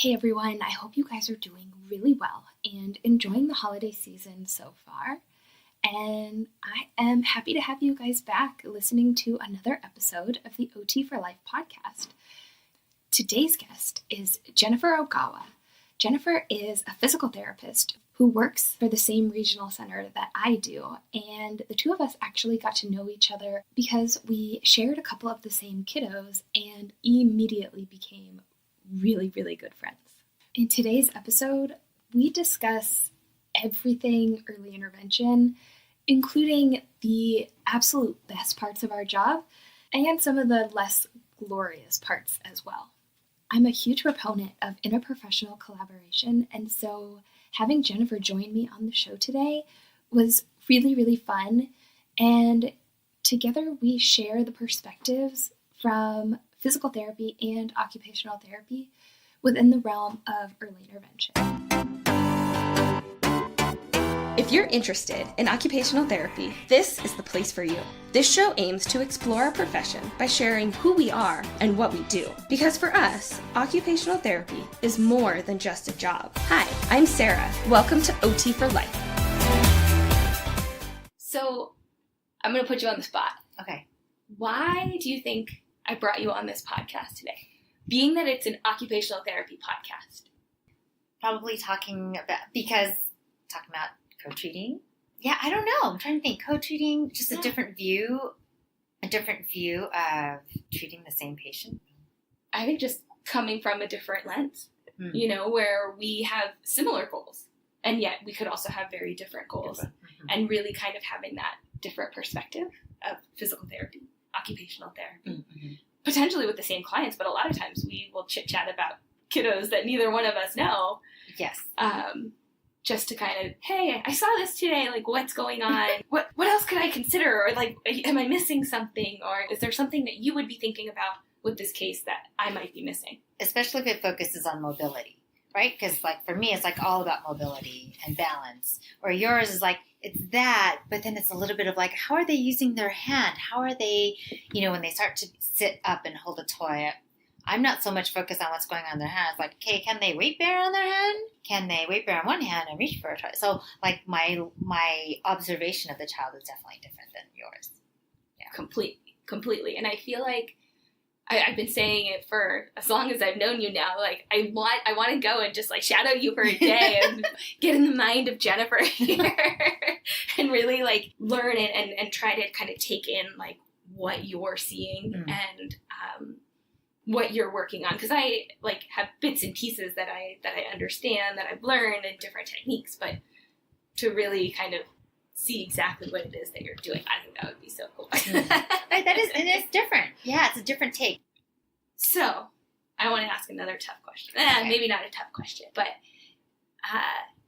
Hey everyone, I hope you guys are doing really well and enjoying the holiday season so far. And I am happy to have you guys back listening to another episode of the OT for Life podcast. Today's guest is Jennifer Ogawa. Jennifer is a physical therapist who works for the same regional center that I do, and the two of us actually got to know each other because we shared a couple of the same kiddos and immediately became really, really good friends. In today's episode, we discuss everything early intervention, including the absolute best parts of our job and some of the less glorious parts as well. I'm a huge proponent of interprofessional collaboration, and so having Jennifer join me on the show today was really, really fun. And together we share the perspectives from physical therapy and occupational therapy within the realm of early intervention. If you're interested in occupational therapy, this is the place for you. This show aims to explore our profession by sharing who we are and what we do. Because for us, occupational therapy is more than just a job. Hi, I'm Sarah. Welcome to OT for Life. So, I'm going to put you on the spot. Okay. Why do you think I brought you on this podcast today? Being that it's an occupational therapy podcast. Probably talking about co-treating. Yeah, I don't know. I'm trying to think. Co-treating, just a different view of treating the same patient. I think just coming from a different lens, where we have similar goals, and yet we could also have very different goals, and really kind of having that different perspective of physical therapy, occupational therapy, potentially with the same clients, but a lot of times we will chit-chat about kiddos that neither one of us know. Yes. Just to kind of, hey, I saw this today, like, what's going on? What else could I consider? Or, like, am I missing something? Or is there something that you would be thinking about with this case that I might be missing? Especially if it focuses on mobility, right? Because, like, for me, it's, like, all about mobility and balance. Or yours is, like, it's that, but then it's a little bit of, like, how are they using their hand? How are they, when they start to sit up and hold a toy? I'm not so much focused on what's going on in their hands. Like, okay, can they weight bear on their hand? Can they weight bear on one hand and reach for a toy? So, like, my observation of the child is definitely different than yours. Yeah. Completely. And I feel like I've been saying it for as long as I've known you now. Like, I want to go and just, like, shadow you for a day and get in the mind of Jennifer here and really, like, learn it and try to kind of take in, like, what you're seeing and what you're working on, because I, like, have bits and pieces that I understand, that I've learned, and different techniques, but to really kind of see exactly what it is that you're doing, I think that would be so cool. Right, and it's different. Yeah, it's a different take. So, I want to ask another tough question. Okay. Maybe not a tough question, but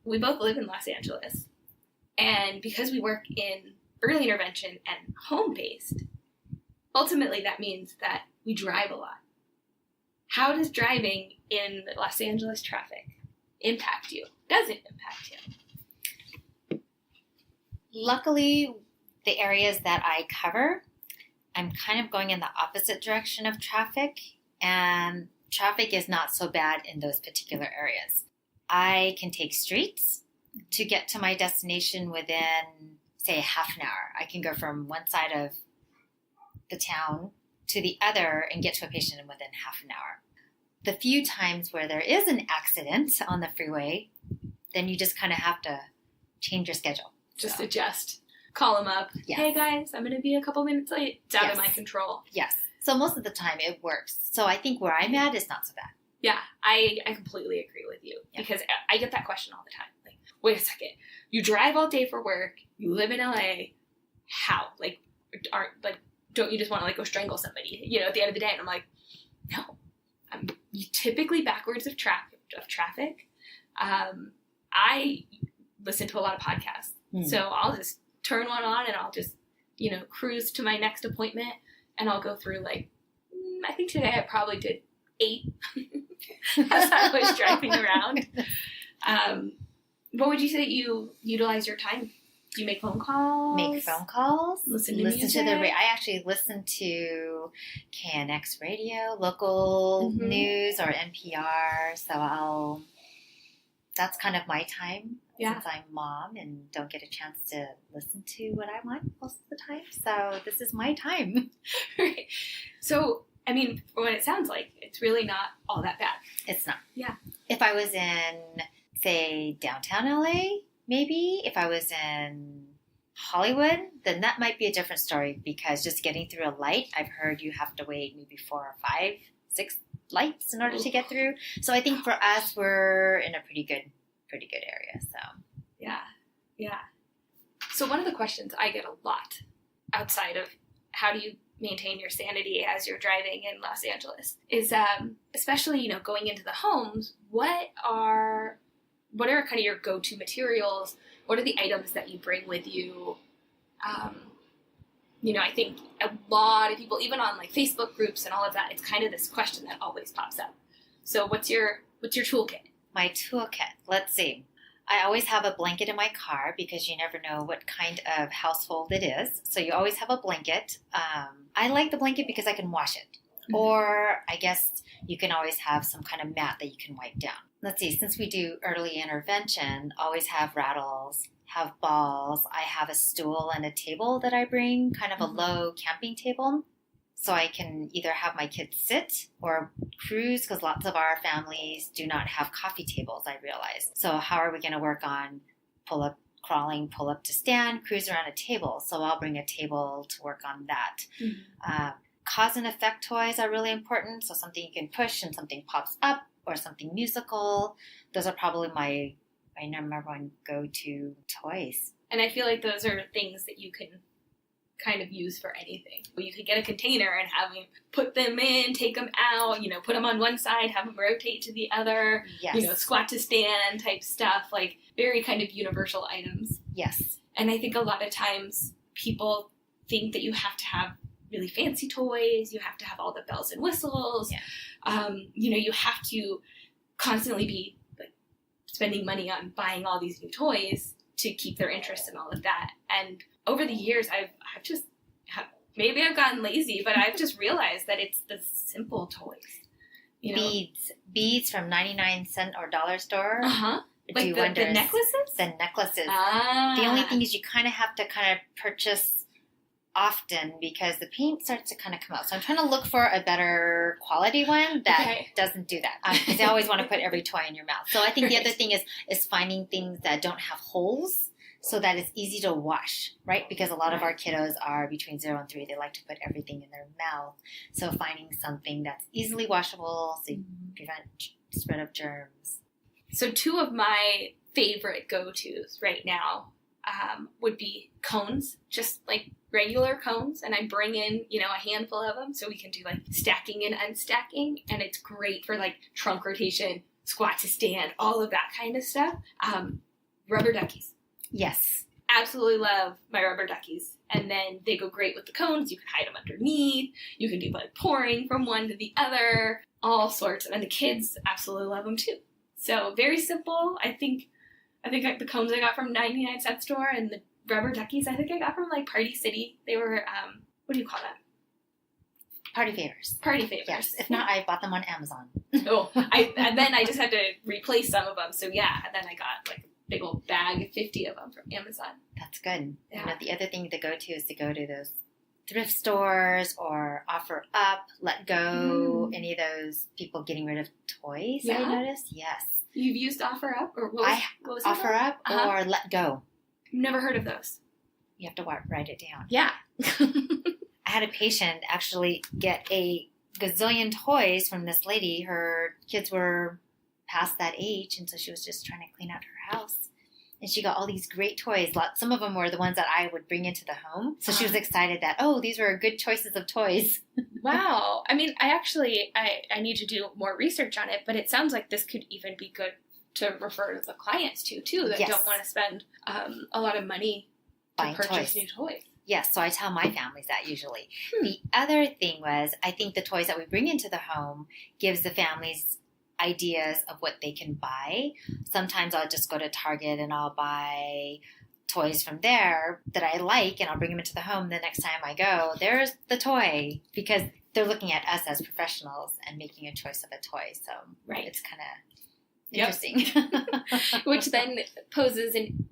we both live in Los Angeles, and because we work in early intervention and home-based, ultimately that means that we drive a lot. How does driving in Los Angeles traffic impact you? Does it impact you? Luckily, the areas that I cover, I'm kind of going in the opposite direction of traffic, and traffic is not so bad in those particular areas. I can take streets to get to my destination within, say, half an hour. I can go from one side of the town to the other and get to a patient within half an hour. The few times where there is an accident on the freeway, then you just kind of have to change your schedule. Just adjust. Call them up. Yes. Hey guys, I'm going to be a couple minutes late. It's out of my control. Yes. So most of the time it works. So I think where I'm at is not so bad. Yeah, I completely agree with you because I get that question all the time. Like, wait a second, you drive all day for work, you live in LA, how? Like, don't you just want to, like, go strangle somebody, at the end of the day? And I'm like, no. I'm typically backwards of traffic. I listen to a lot of podcasts. So I'll just turn one on and I'll just, cruise to my next appointment, and I'll go through, like, I think today I probably did 8 as I was driving around. What would you say that you utilize your time Do you make phone calls? Make phone calls. Listen to music? I actually listen to KNX radio, local news, or NPR. So that's kind of my time since I'm mom and don't get a chance to listen to what I want most of the time. So this is my time. Right. So, I mean, from what it sounds like, it's really not all that bad. It's not. Yeah. If I was in, say, downtown LA, maybe. If I was in Hollywood, then that might be a different story because just getting through a light, I've heard you have to wait maybe 4 or 5, 6 lights in order to get through. So I think for us, we're in a pretty good area. So yeah. So one of the questions I get a lot outside of how do you maintain your sanity as you're driving in Los Angeles is especially going into the homes. What are kind of your go-to materials? What are the items that you bring with you? I think a lot of people, even on like Facebook groups and all of that, it's kind of this question that always pops up. So what's your toolkit? My toolkit. Let's see. I always have a blanket in my car because you never know what kind of household it is. So you always have a blanket. I like the blanket because I can wash it. Mm-hmm. Or I guess you can always have some kind of mat that you can wipe down. Let's see, since we do early intervention, always have rattles, have balls. I have a stool and a table that I bring, kind of a low camping table. So I can either have my kids sit or cruise because lots of our families do not have coffee tables, I realize. So how are we going to work on pull up, crawling, pull up to stand, cruise around a table? So I'll bring a table to work on that. Mm-hmm. Cause and effect toys are really important. So something you can push and something pops up or something musical. Those are probably my number one go-to toys. And I feel like those are things that you can kind of use for anything. You could get a container and have them put them in, take them out, put them on one side, have them rotate to the other, yes. Squat to stand type stuff, like very kind of universal items. Yes. And I think a lot of times people think that you have to have really fancy toys, you have to have all the bells and whistles, you have to constantly be like spending money on buying all these new toys to keep their interest in all of that. And over the years, maybe I've gotten lazy, but I've just realized that it's the simple toys. Beads from 99-cent or dollar store. Like the necklaces? The necklaces. Ah. The only thing is you kind of have to purchase often because the paint starts to kind of come out. So I'm trying to look for a better quality one that doesn't do that. Because I always want to put every toy in your mouth. So I think the other thing is finding things that don't have holes so that it's easy to wash, right? Because a lot of our kiddos are between 0 and 3. They like to put everything in their mouth. So finding something that's easily washable so you prevent spread of germs. So 2 of my favorite go-tos right now would be cones, just like regular cones, and I bring in, a handful of them so we can do like stacking and unstacking, and it's great for like trunk rotation, squat to stand, all of that kind of stuff. Rubber duckies. Yes. Absolutely love my rubber duckies. And then they go great with the cones. You can hide them underneath. You can do like pouring from one to the other, all sorts. And the kids absolutely love them too. So very simple. I think like the cones I got from 99-cent store and the rubber duckies I think I got from like Party City. They were, what do you call that? Party favors. Party favors. Yes. If not, I bought them on Amazon. And then I just had to replace some of them. So yeah, and then I got like a big old bag, 50 of them from Amazon. That's good. Yeah. The other thing to go to is to go to those thrift stores or OfferUp, Let Go, any of those people getting rid of toys. Yeah. I noticed. Yes. You've used OfferUp or what was it OfferUp or Let Go. Never heard of those. You have to write it down. Yeah. I had a patient actually get a gazillion toys from this lady. Her kids were past that age, and so she was just trying to clean out her house. And she got all these great toys. Some of them were the ones that I would bring into the home. So she was excited that, these were good choices of toys. Wow. I mean, I need to do more research on it, but it sounds like this could even be good to refer to the clients too, that don't want to spend a lot of money to buying purchase toys. New toys. Yes, so I tell my families that usually. The other thing was, I think the toys that we bring into the home gives the families ideas of what they can buy. Sometimes I'll just go to Target and I'll buy toys from there that I like, and I'll bring them into the home the next time I go. There's the toy, because they're looking at us as professionals and making a choice of a toy. So it's kind of interesting. Which then poses an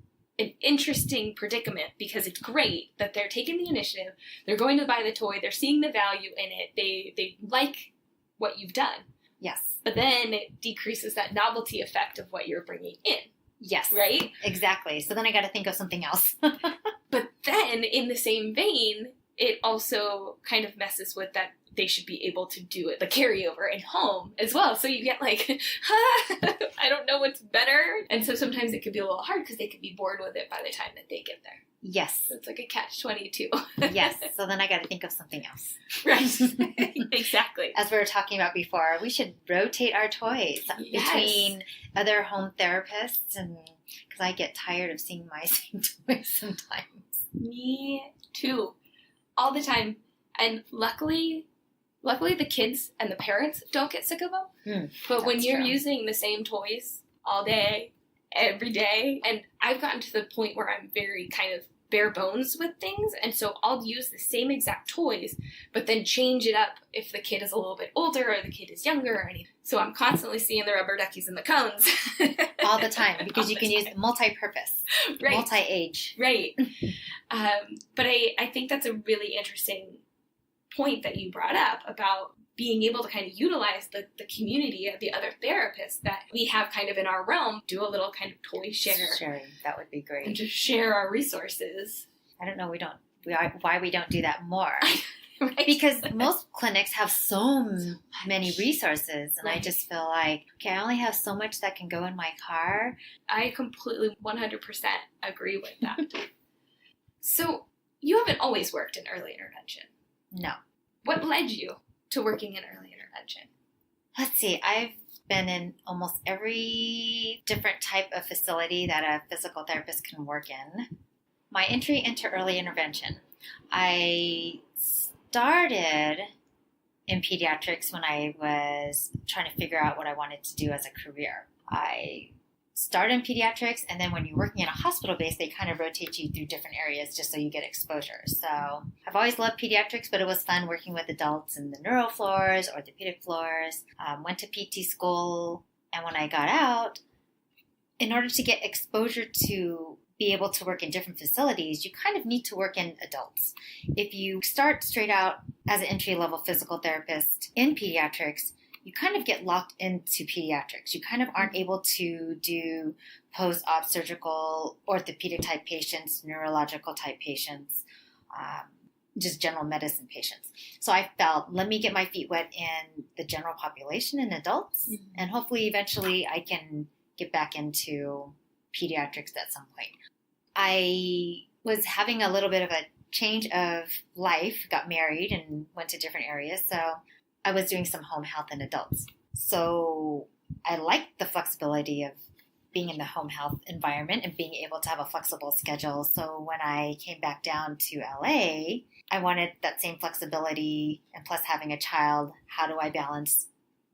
interesting predicament, because it's great that they're taking the initiative, they're going to buy the toy, they're seeing the value in it, they like what you've done. Yes. But then it decreases that novelty effect of what you're bringing in. Yes. Right? Exactly. So then I got to think of something else. But then, in the same vein, it also kind of messes with that they should be able to do it, the carryover in home as well. So you get like, I don't know what's better. And so sometimes it could be a little hard because they could be bored with it by the time that they get there. Yes. So it's like a catch-22. Yes. So then I got to think of something else. Right. Exactly. As we were talking about before, we should rotate our toys between other home therapists, and because I get tired of seeing my same toys sometimes. Me too. All the time. And luckily the kids and the parents don't get sick of them. But when you're using the same toys all day, every day, and I've gotten to the point where I'm very kind of bare bones with things, and so I'll use the same exact toys, but then change it up if the kid is a little bit older or the kid is younger or anything. So I'm constantly seeing the rubber duckies and the cones. All the time, because you can use multi-purpose, multi-age. Right. But I think that's a really interesting point that you brought up about being able to kind of utilize the community of the other therapists that we have kind of in our realm, do a little kind of toy share. Sharing, that would be great. And just share our resources. I don't know why we don't do that more. Right? Because most clinics have so many resources, and I just feel like, okay, I only have so much that can go in my car. I completely 100% agree with that. So you haven't always worked in early intervention. No. What led you to working in early intervention? Let's see. I've been in almost every different type of facility that a physical therapist can work in. My entry into early intervention, I started in pediatrics when I was trying to figure out what I wanted to do as a career. I started in pediatrics, and then when you're working in a hospital base, they kind of rotate you through different areas just so you get exposure. So I've always loved pediatrics, but it was fun working with adults in the neuro floors, orthopedic floors. Went to PT school, and when I got out, in order to get exposure to be able to work in different facilities, you kind of need to work in adults. If you start straight out as an entry-level physical therapist in pediatrics, you kind of get locked into pediatrics. You kind of aren't able to do post-op surgical, orthopedic-type patients, neurological-type patients, just general medicine patients. So I felt, let me get my feet wet in the general population in adults, and hopefully eventually I can get back into pediatrics at some point. I was having a little bit of a change of life, got married and went to different areas, so I was doing some home health in adults. So I liked the flexibility of being in the home health environment and being able to have a flexible schedule. So when I came back down to LA, I wanted that same flexibility, and plus having a child, how do I balance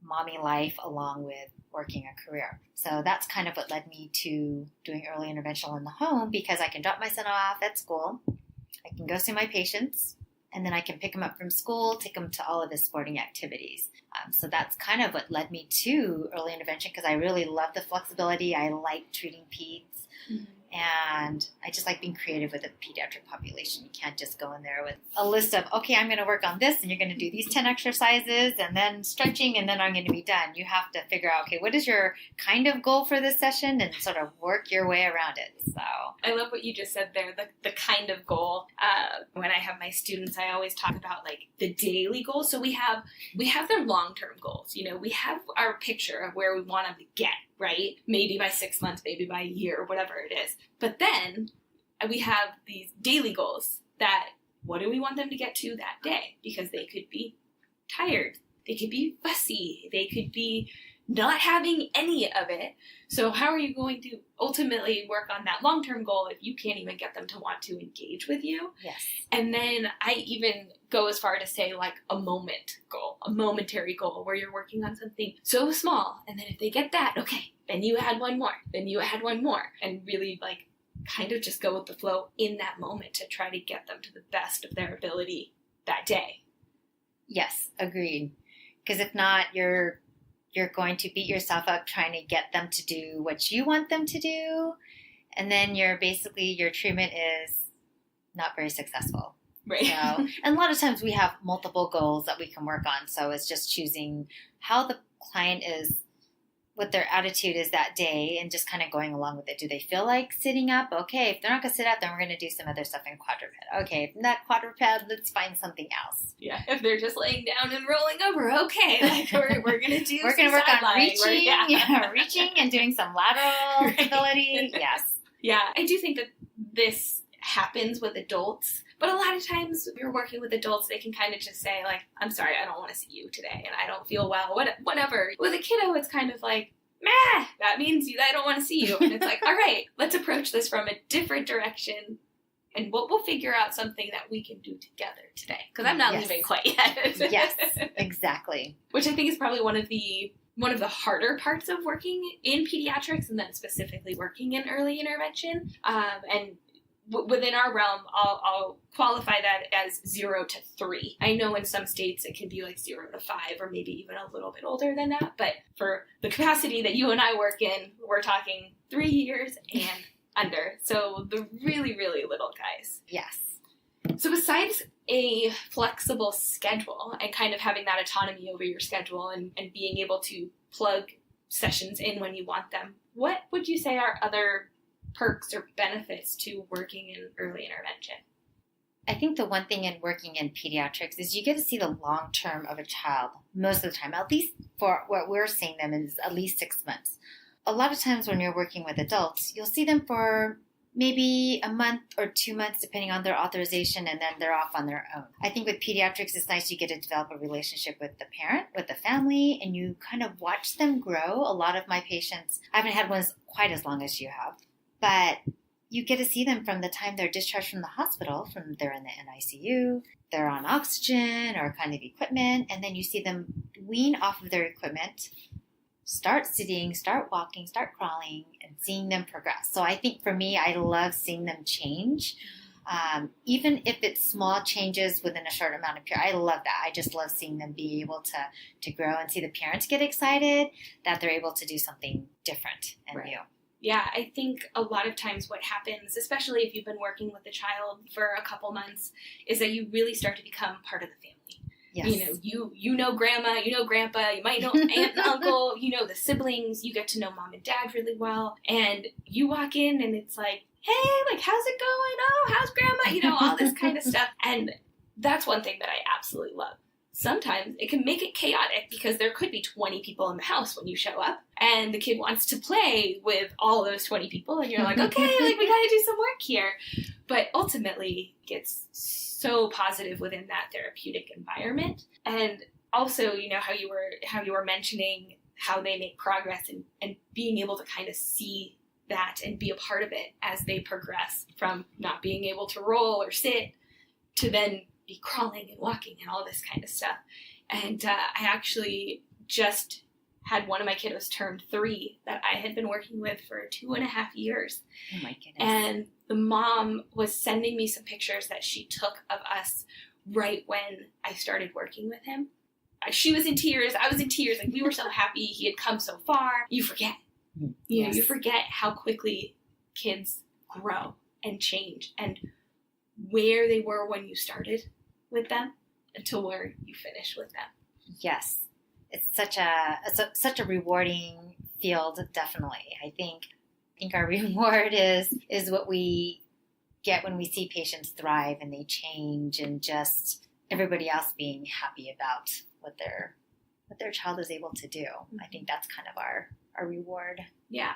mommy life along with working a career? So that's kind of what led me to doing early intervention in the home, because I can drop my son off at school, I can go see my patients, and then I can pick him up from school, take him to all of his sporting activities. So that's kind of what led me to early intervention, because I really love the flexibility. I like treating peds. And I just like being creative with the pediatric population. You can't just go in there with a list of, okay, I'm going to work on this, and you're going to do these 10 exercises, and then stretching, and then I'm going to be done. You have to figure out, okay, what is your kind of goal for this session, and sort of work your way around it. So I love what you just said there, the kind of goal. When I have my students, I always talk about like the daily goals. So we have their long-term goals. You know, we have our picture of where we want them to get, right? Maybe by 6 months, maybe by a year, whatever it is. But then we have these daily goals that, what do we want them to get to that day? Because they could be tired. They could be fussy. They could be not having any of it. So how are you going to ultimately work on that long-term goal if you can't even get them to want to engage with you? yes. And then I even go as far to say like a moment goal, a momentary goal where you're working on something so small. And then if they get that, okay, then you add one more, then you add one more, and really like kind of just go with the flow in that moment to try to get them to the best of their ability that day. Yes, agreed. Because if not, you're going to beat yourself up trying to get them to do what you want them to do. And then your treatment is not very successful. Right. So, and a lot of times we have multiple goals that we can work on. So it's just choosing how the client is, what their attitude is that day, and just kind of going along with it. Do they feel like sitting up? Okay, if they're not going to sit up, then we're going to do some other stuff in quadruped. Okay, if not quadruped, let's find something else. Yeah, if they're just laying down and rolling over, okay, like we're going to do we're going to work on reaching, yeah. reaching and doing some lateral stability. Yes. Yeah, I do think that this happens with adults, but a lot of times if you're working with adults, they can kind of just say, like, I'm sorry, I don't want to see you today, and I don't feel well, whatever. With a kiddo, it's kind of like, meh, that means I don't want to see you. And it's like, all right, let's approach this from a different direction, and we'll figure out something that we can do together today, because I'm not leaving quite yet. Yes, exactly. Which I think is probably one of the harder parts of working in pediatrics, and then specifically working in early intervention. And within our realm, I'll qualify that as 0 to 3. I know in some states it can be like 0 to 5, or maybe even a little bit older than that. But for the capacity that you and I work in, we're talking 3 years and under. So the really, really little guys. Yes. So besides a flexible schedule and kind of having that autonomy over your schedule and being able to plug sessions in when you want them, what would you say are other perks or benefits to working in early intervention? I think the one thing in working in pediatrics is you get to see the long term of a child most of the time, at least for what we're seeing them is at least 6 months. A lot of times when you're working with adults, you'll see them for maybe a month or 2 months, depending on their authorization, and then they're off on their own. I think with pediatrics, it's nice you get to develop a relationship with the parent, with the family, and you kind of watch them grow. A lot of my patients, I haven't had ones quite as long as you have, but you get to see them from the time they're discharged from the hospital, from they're in the NICU, they're on oxygen or kind of equipment, and then you see them wean off of their equipment, start sitting, start walking, start crawling, and seeing them progress. So I think for me, I love seeing them change. Even if it's small changes within a short amount of period, I love that. I just love seeing them be able to grow and see the parents get excited that they're able to do something different and new. Yeah, I think a lot of times what happens, especially if you've been working with a child for a couple months, is that you really start to become part of the family. Yes. You know grandma, you know grandpa, you might know aunt and uncle, you know the siblings, you get to know mom and dad really well, and you walk in and it's like, hey, like, how's it going? Oh, how's grandma? You know, all this kind of stuff. And that's one thing that I absolutely love. Sometimes it can make it chaotic because there could be 20 people in the house when you show up, and the kid wants to play with all those 20 people, and you're like, okay, like, we gotta do some work here. But ultimately, it gets so positive within that therapeutic environment. And also, you know, how you were mentioning how they make progress and being able to kind of see that and be a part of it as they progress from not being able to roll or sit to then be crawling and walking and all this kind of stuff. And I actually just had one of my kiddos turn 3 that I had been working with for 2.5 years. Oh my goodness. And the mom was sending me some pictures that she took of us right when I started working with him. She was in tears. I was in tears. Like, we were so happy he had come so far. You forget. You know, you forget how quickly kids grow and change and where they were when you started with them until where you finish with them. Yes. It's such a rewarding field, definitely. I think our reward is what we get when we see patients thrive and they change, and just everybody else being happy about what their child is able to do. I think that's kind of our reward. Yeah.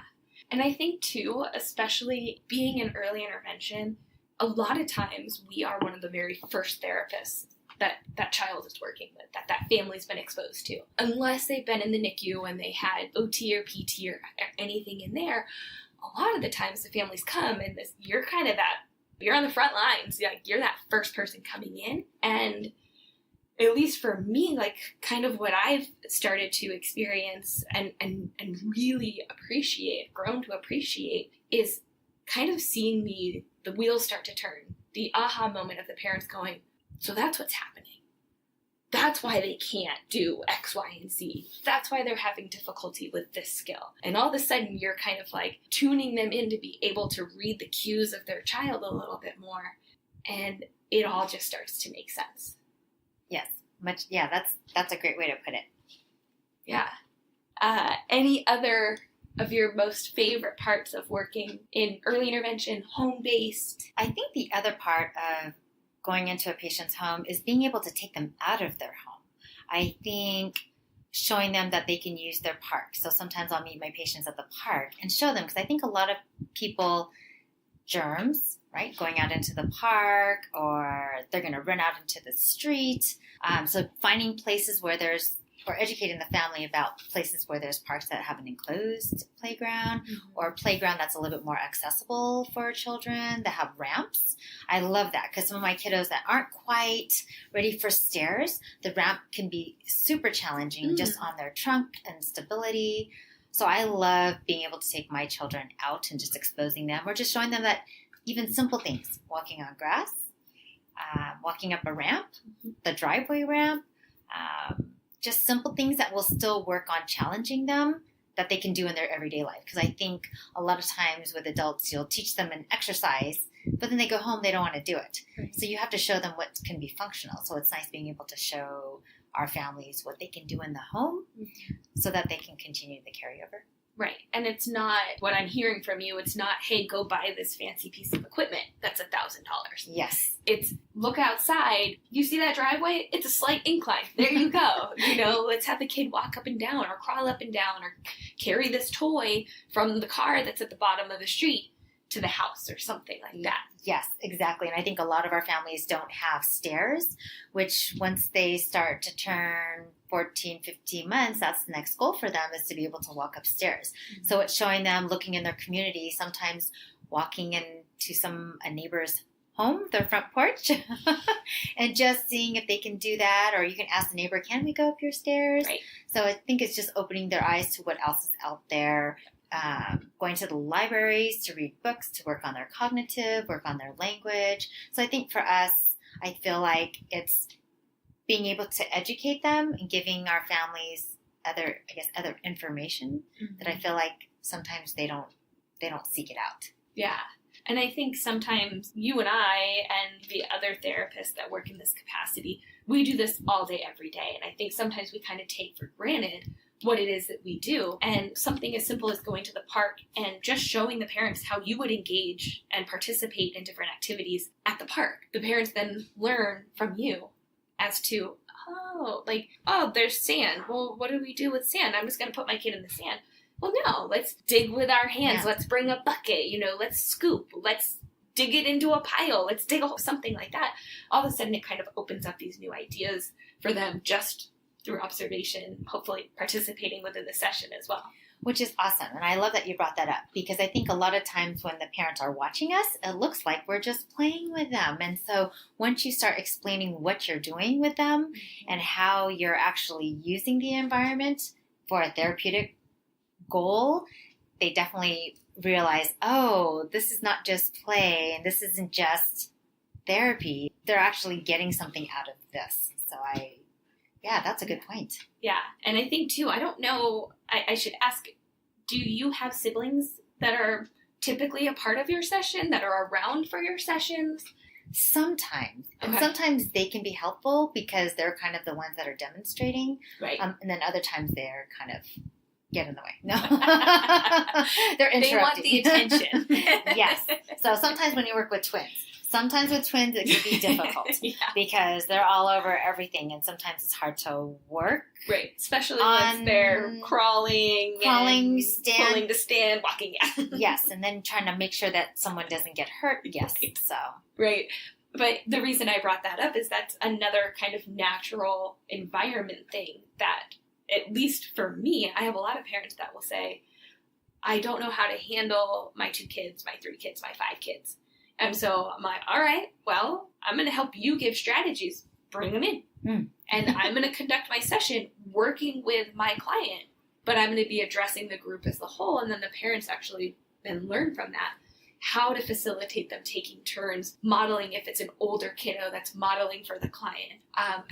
And I think too, especially being in early intervention, a lot of times we are one of the very first therapists that child is working with, that family's been exposed to. Unless they've been in the NICU and they had OT or PT or anything in there, a lot of the times the families come and you're kind of you're on the front lines. Like, you're that first person coming in. And at least for me, like, kind of what I've started to experience and really grown to appreciate is kind of seeing the wheels start to turn, the aha moment of the parents going, so that's what's happening. That's why they can't do X, Y, and Z. That's why they're having difficulty with this skill. And all of a sudden, you're kind of like tuning them in to be able to read the cues of their child a little bit more. And it all just starts to make sense. Yes. That's a great way to put it. Yeah. Any other of your most favorite parts of working in early intervention, home-based? I think the other part of going into a patient's home is being able to take them out of their home. I think showing them that they can use their park. So sometimes I'll meet my patients at the park and show them, because I think a lot of people, germs, right, going out into the park, or they're going to run out into the street. So finding places where or educating the family about places where there's parks that have an enclosed playground, or a playground that's a little bit more accessible for children, that have ramps. I love that, because some of my kiddos that aren't quite ready for stairs, the ramp can be super challenging just on their trunk and stability. So I love being able to take my children out and just exposing them, or just showing them that even simple things, walking on grass, walking up a ramp, the driveway ramp, just simple things that will still work on challenging them that they can do in their everyday life. Because I think a lot of times with adults, you'll teach them an exercise, but then they go home, they don't want to do it. Right. So you have to show them what can be functional. So it's nice being able to show our families what they can do in the home so that they can continue the carryover. Right. And it's not, what I'm hearing from you, it's not, hey, go buy this fancy piece of equipment that's $1,000. Yes. It's look outside. You see that driveway? It's a slight incline. There you go. Let's have the kid walk up and down, or crawl up and down, or carry this toy from the car that's at the bottom of the street to the house, or something like that. Yes, exactly. And I think a lot of our families don't have stairs, which once they start to turn 14, 15 months, that's the next goal for them, is to be able to walk upstairs. So it's showing them, looking in their community, sometimes walking into a neighbor's home, their front porch, and just seeing if they can do that. Or you can ask the neighbor, can we go up your stairs? Right. So I think it's just opening their eyes to what else is out there. Going to the libraries to read books, to work on their cognitive, work on their language. So I think for us, I feel like it's being able to educate them and giving our families other information that I feel like sometimes they don't seek it out. Yeah. And I think sometimes you and I and the other therapists that work in this capacity, we do this all day, every day. And I think sometimes we kind of take for granted what it is that we do. And something as simple as going to the park and just showing the parents how you would engage and participate in different activities at the park. The parents then learn from you as to, there's sand. Well, what do we do with sand? I'm just going to put my kid in the sand. Well, no, let's dig with our hands. Yeah. Let's bring a bucket, let's scoop. Let's dig it into a pile. Let's dig something like that. All of a sudden, it kind of opens up these new ideas for them just through observation, hopefully participating within the session as well. Which is awesome. And I love that you brought that up, because I think a lot of times when the parents are watching us, it looks like we're just playing with them. And so once you start explaining what you're doing with them and how you're actually using the environment for a therapeutic goal, they definitely realize, oh, this is not just play and this isn't just therapy. They're actually getting something out of this. So that's a good point. Yeah. And I think too, I don't know, I should ask, do you have siblings that are typically a part of your session, that are around for your sessions? Sometimes. Okay. And sometimes they can be helpful because they're kind of the ones that are demonstrating. Right. And then other times they're kind of get in the way. No. They're interrupting. They want the attention. Yes. So sometimes when you work with twins, it can be difficult because they're all over everything, and sometimes it's hard to work. Right, especially once they're crawling, stand, pulling to stand, walking. Yes, and then trying to make sure that someone doesn't get hurt. Yes, right. So right. But the reason I brought that up is that's another kind of natural environment thing that, at least for me, I have a lot of parents that will say, I don't know how to handle my 2 kids, my 3 kids, my 5 kids. And so I'm like, all right, well, I'm going to help you give strategies. Bring them in. And I'm going to conduct my session working with my client, but I'm going to be addressing the group as a whole. And then the parents actually then learn from that how to facilitate them taking turns, modeling if it's an older kiddo that's modeling for the client.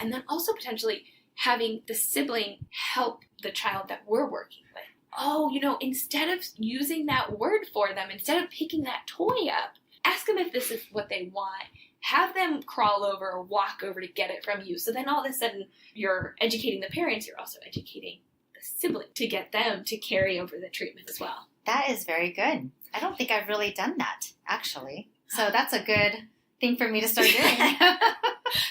And then also potentially having the sibling help the child that we're working with. Oh, instead of using that word for them, instead of picking that toy up, ask them if this is what they want. Have them crawl over or walk over to get it from you. So then all of a sudden you're educating the parents, you're also educating the sibling to get them to carry over the treatment as well. That is very good. I don't think I've really done that, actually. So that's a good thing for me to start doing.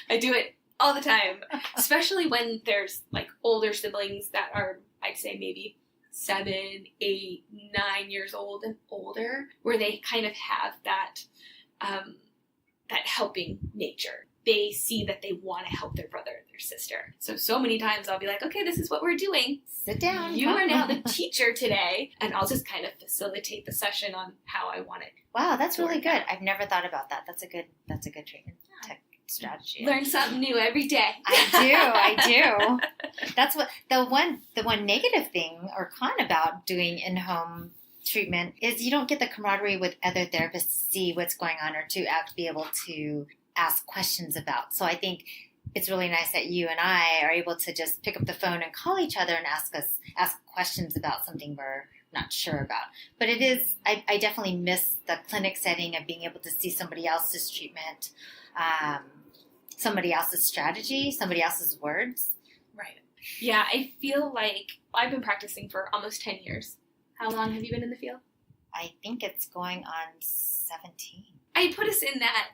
I do it all the time, especially when there's like older siblings that are, I'd say maybe 7, 8, 9 years old and older, where they kind of have that that helping nature. They see that they want to help their brother or their sister. So many times I'll be like, okay, this is what we're doing. Sit down. You are now the teacher today. And I'll just kind of facilitate the session on how I want it. Wow, that's really good. I've never thought about that. That's a good treatment strategy. Learn something new every day. I do. That's what the one negative thing or con about doing in-home treatment is you don't get the camaraderie with other therapists to see what's going on or to be able to ask questions about. So I think it's really nice that you and I are able to just pick up the phone and call each other and ask questions about something we're not sure about. But it is, I definitely miss the clinic setting of being able to see somebody else's treatment, somebody else's strategy, somebody else's words. Right. Yeah, I feel like I've been practicing for almost 10 years. How long have you been in the field? I think it's going on 17. I put us in that,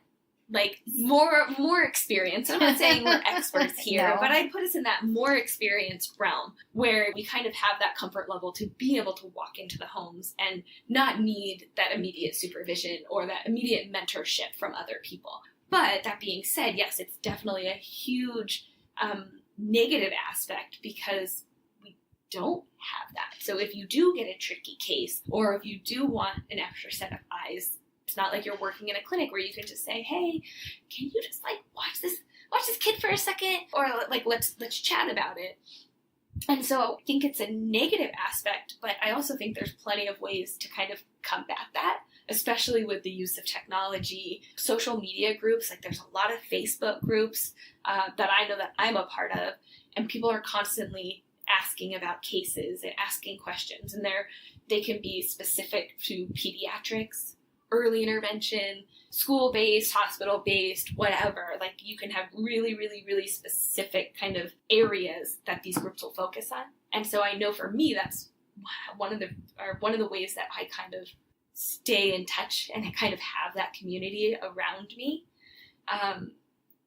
like, more experience. I'm not saying we're experts here, No. but I put us in that more experienced realm where we kind of have that comfort level to be able to walk into the homes and not need that immediate supervision or that immediate mentorship from other people. But that being said, yes, it's definitely a huge negative aspect because we don't have that. So if you do get a tricky case or if you do want an extra set of eyes, it's not like you're working in a clinic where you can just say, hey, can you just like watch this kid for a second? Or like, let's chat about it. And so I think it's a negative aspect, but I also think there's plenty of ways to kind of combat that, especially with the use of technology, social media groups. Like there's a lot of Facebook groups that I know that I'm a part of, and people are constantly asking about cases and asking questions. And they can be specific to pediatrics, early intervention, school-based, hospital-based, whatever. Like you can have really, really, really specific kind of areas that these groups will focus on. And so I know for me, that's one of the ways that I kind of stay in touch and I kind of have that community around me.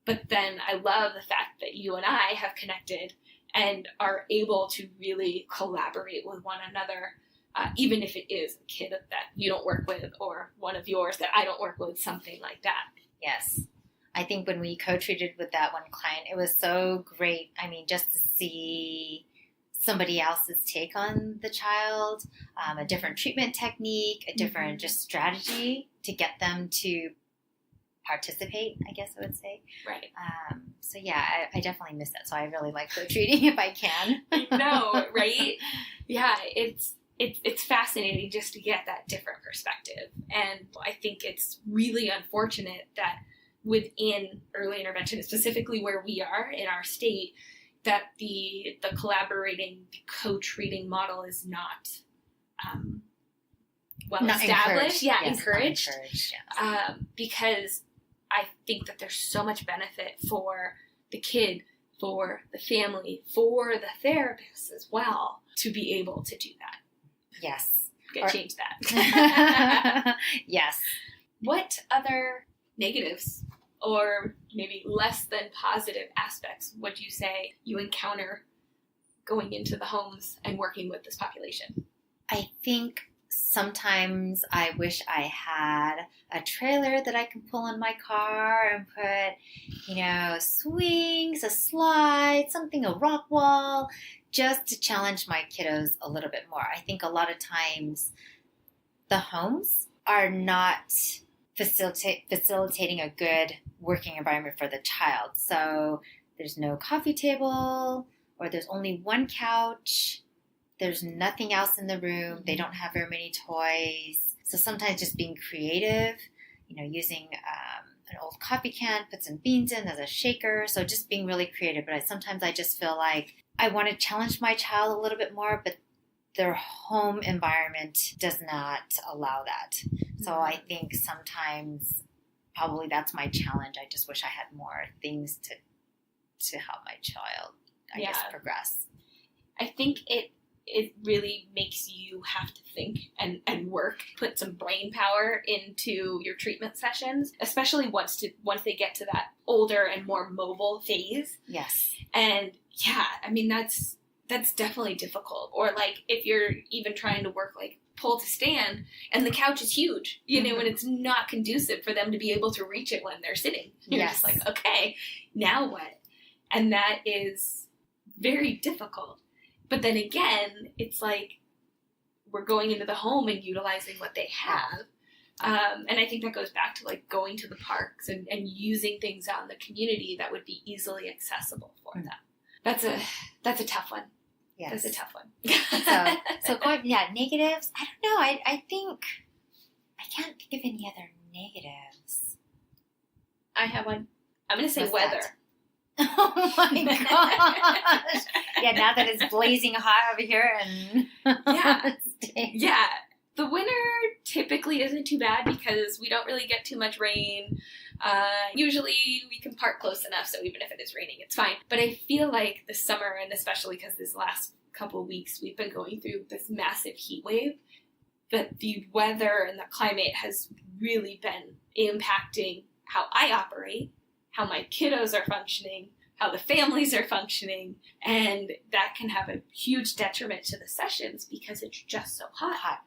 But then I love the fact that you and I have connected and are able to really collaborate with one another, even if it is a kid that you don't work with or one of yours that I don't work with, something like that. Yes. I think when we co-treated with that one client, it was so great. I mean, just to see somebody else's take on the child, a different treatment technique, a different just strategy to get them to participate, I guess I would say. Right. So yeah, I definitely miss that. So I really like co-treating if I can. No, right? Yeah, it's fascinating just to get that different perspective. And I think it's really unfortunate that within early intervention, specifically where we are in our state, that the collaborating, the co-treating model is not well not established. Encouraged. Yeah, yes, encouraged. Yes. Because I think that there's so much benefit for the kid, for the family, for the therapist as well, to be able to do that. Yes. Change that. Yes. What other negatives or maybe less than positive aspects would you say you encounter going into the homes and working with this population? I think sometimes I wish I had a trailer that I can pull in my car and put, swings, a slide, something, a rock wall, just to challenge my kiddos a little bit more. I think a lot of times the homes are not facilitating a good working environment for the child. So there's no coffee table, or there's only one couch. There's nothing else in the room. They don't have very many toys. So sometimes just being creative, using an old coffee can, put some beans in as a shaker. So just being really creative. But sometimes I just feel like I want to challenge my child a little bit more, but their home environment does not allow that. So I think sometimes probably that's my challenge. I just wish I had more things to help my child, I guess, progress. I think it really makes you have to think and work, put some brain power into your treatment sessions, especially once they get to that older and more mobile phase. Yes. And yeah, I mean, that's definitely difficult. Or like if you're even trying to work like pull to stand and the couch is huge, and it's not conducive for them to be able to reach it when they're sitting. You're just like, okay, now what? And that is very difficult. But then again, it's like we're going into the home and utilizing what they have. And I think that goes back to like going to the parks and using things out in the community that would be easily accessible for them. That's a tough one. Yes. That's a tough one. So negatives. I don't know. I think I can't think of any other negatives. I have one. I'm going to say weather. That? Oh my gosh. Yeah, now that it's blazing hot over here and yeah. The winter typically isn't too bad because we don't really get too much rain. Usually we can park close enough, so even if it is raining, it's fine. But I feel like the summer, and especially because this last couple of weeks we've been going through this massive heat wave, that the weather and the climate has really been impacting how I operate, how my kiddos are functioning, how the families are functioning, and that can have a huge detriment to the sessions because it's just so hot.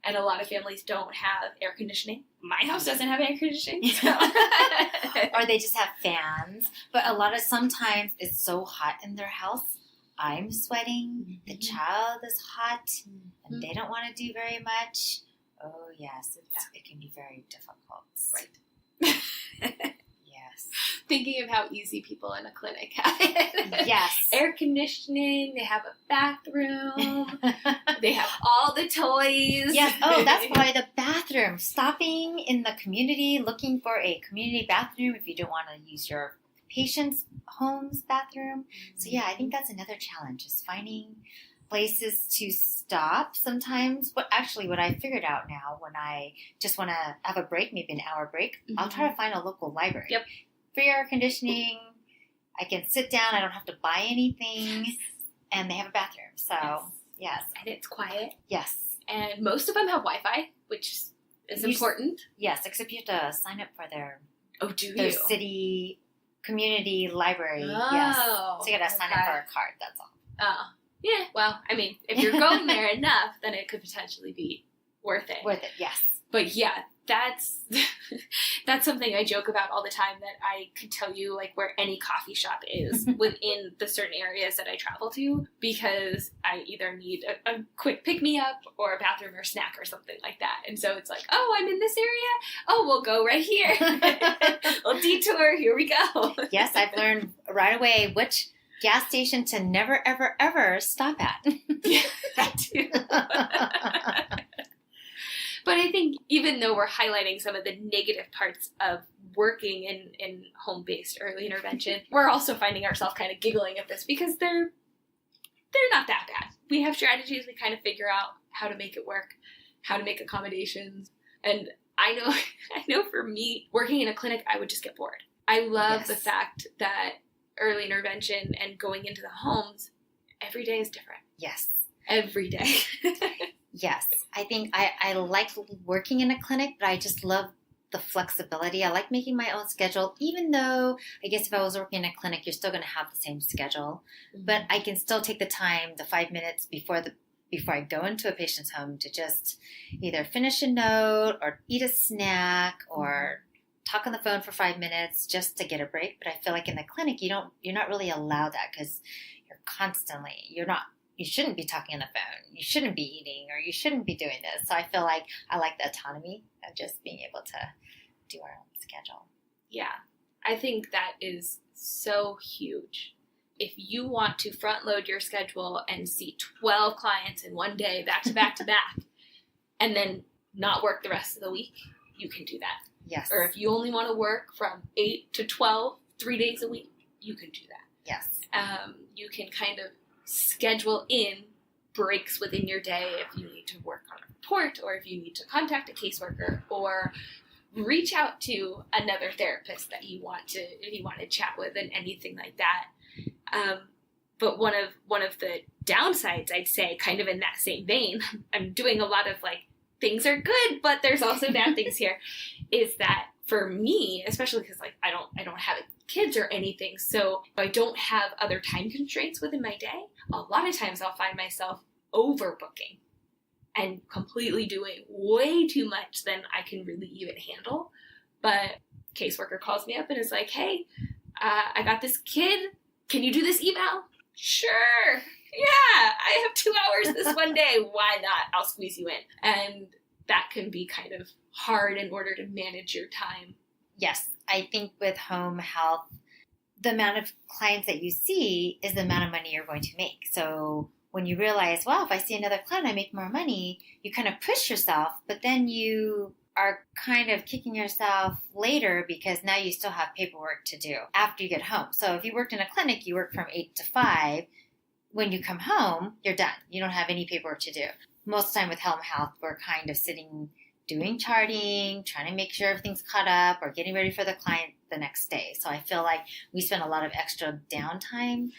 And a lot of families don't have air conditioning. My house doesn't have air conditioning. So. Or they just have fans. But sometimes it's so hot in their house. I'm sweating. The child is hot. And they don't want to do very much. Oh, yes. It can be very difficult. Right. Yes. Thinking of how easy people in a clinic have it. Yes. Air conditioning, they have a bathroom, they have all the toys. Yes. Oh, that's why the bathroom. Stopping in the community, looking for a community bathroom if you don't want to use your patient's home's bathroom. So yeah, I think that's another challenge, is finding places to stop. Sometimes what I figured out now, when I just want to have a break, maybe an hour break, I'll try to find a local library. Yep. Free air conditioning. I can sit down. I don't have to buy anything. And they have a bathroom. So, yes. And it's quiet. Yes. And most of them have Wi-Fi, which is important. Yes, except you have to sign up for their city community library. Oh, yes. So you got to sign up for a card. That's all. Oh. Yeah, well, I mean, if you're going there enough, then it could potentially be worth it. Worth it, yes. But yeah, that's something I joke about all the time, that I could tell you like where any coffee shop is within the certain areas that I travel to, because I either need a quick pick-me-up or a bathroom or snack or something like that. And so it's like, oh, I'm in this area? Oh, we'll go right here. We'll detour, here we go. Yes, I've learned right away which gas station to never, ever, ever stop at. Yeah, that too. But I think even though we're highlighting some of the negative parts of working in home-based early intervention, we're also finding ourselves kind of giggling at this because they're not that bad. We have strategies. We kind of figure out how to make it work, how to make accommodations. And I know for me, working in a clinic, I would just get bored. I love the fact that early intervention and going into the homes, every day is different. Yes. Every day. Yes. I think I like working in a clinic, but I just love the flexibility. I like making my own schedule, even though I guess if I was working in a clinic, you're still going to have the same schedule. Mm-hmm. But I can still take the time, the 5 minutes before I go into a patient's home, to just either finish a note or eat a snack or talk on the phone for 5 minutes just to get a break. But I feel like in the clinic, you're not really allowed that, because you shouldn't be talking on the phone. You shouldn't be eating, or you shouldn't be doing this. So I feel like I like the autonomy of just being able to do our own schedule. Yeah, I think that is so huge. If you want to front load your schedule and see 12 clients in one day, back to back to back, and then not work the rest of the week, you can do that. Yes. Or if you only want to work from 8 to 12, 3 days a week, you can do that. Yes. You can kind of schedule in breaks within your day if you need to work on a report, or if you need to contact a caseworker, or reach out to another therapist that you want to chat with, and anything like that. But one of the downsides, I'd say, kind of in that same vein, I'm doing a lot of like, things are good, but there's also bad things here, is that for me, especially because like I don't have kids or anything, so I don't have other time constraints within my day. A lot of times I'll find myself overbooking and completely doing way too much than I can really even handle. But caseworker calls me up and is like, hey, I got this kid. Can you do this eval? Sure. Yeah, I have 2 hours this one day. Why not? I'll squeeze you in. And that can be kind of hard in order to manage your time. Yes. I think with home health, the amount of clients that you see is the amount of money you're going to make. So when you realize, well, if I see another client, I make more money, you kind of push yourself, but then you are kind of kicking yourself later because now you still have paperwork to do after you get home. So if you worked in a clinic, you work from 8 to 5. When you come home, you're done. You don't have any paperwork to do. Most of the time with home health, we're kind of sitting, doing charting, trying to make sure everything's caught up, or getting ready for the client the next day. So I feel like we spend a lot of extra downtime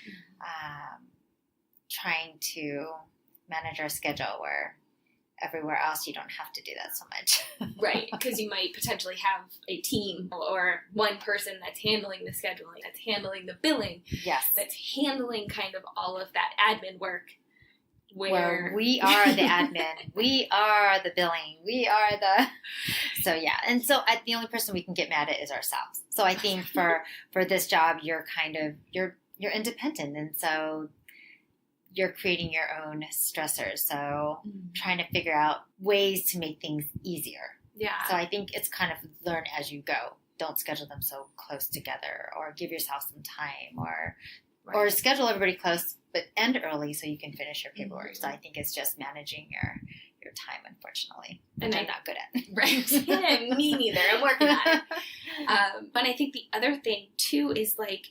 trying to manage our schedule, where everywhere else you don't have to do that so much. Right, because you might potentially have a team or one person that's handling the scheduling, that's handling the billing, yes, that's handling kind of all of that admin work. Where we are the admin, we are the billing, we are the... So yeah, and so the only person we can get mad at is ourselves. So I think for this job, you're kind of, you're independent, and so you're creating your own stressors. So trying to figure out ways to make things easier. Yeah. So I think it's kind of learn as you go. Don't schedule them so close together, or give yourself some time, or schedule everybody close but end early so you can finish your paperwork. So I think it's just managing your time, unfortunately, which I'm not good at. Right. Yeah, me neither. I'm working on it. But I think the other thing too is like,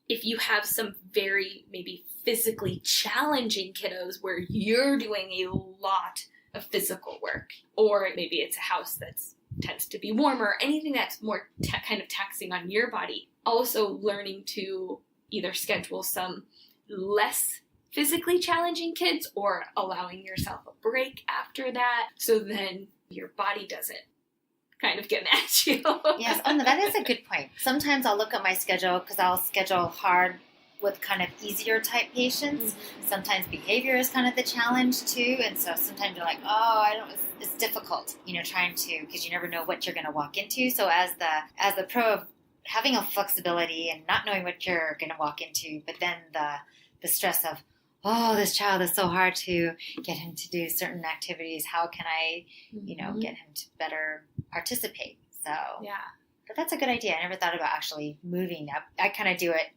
if you have some very maybe physically challenging kiddos where you're doing a lot of physical work, or maybe it's a house that tends to be warmer, anything that's more kind of taxing on your body, also learning to either schedule some less physically challenging kids, or allowing yourself a break after that, so then your body doesn't kind of get mad at you. Yes, no, that is a good point. Sometimes I'll look at my schedule, because I'll schedule hard with kind of easier type patients. Mm-hmm. Sometimes behavior is kind of the challenge too, and so sometimes you're like, it's difficult, trying to, because you never know what you're going to walk into. So as the pro of having a flexibility and not knowing what you're going to walk into, but then the stress of, this child is so hard to get him to do certain activities. How can I, get him to better participate? So, yeah. But that's a good idea. I never thought about actually moving up. I kind of do it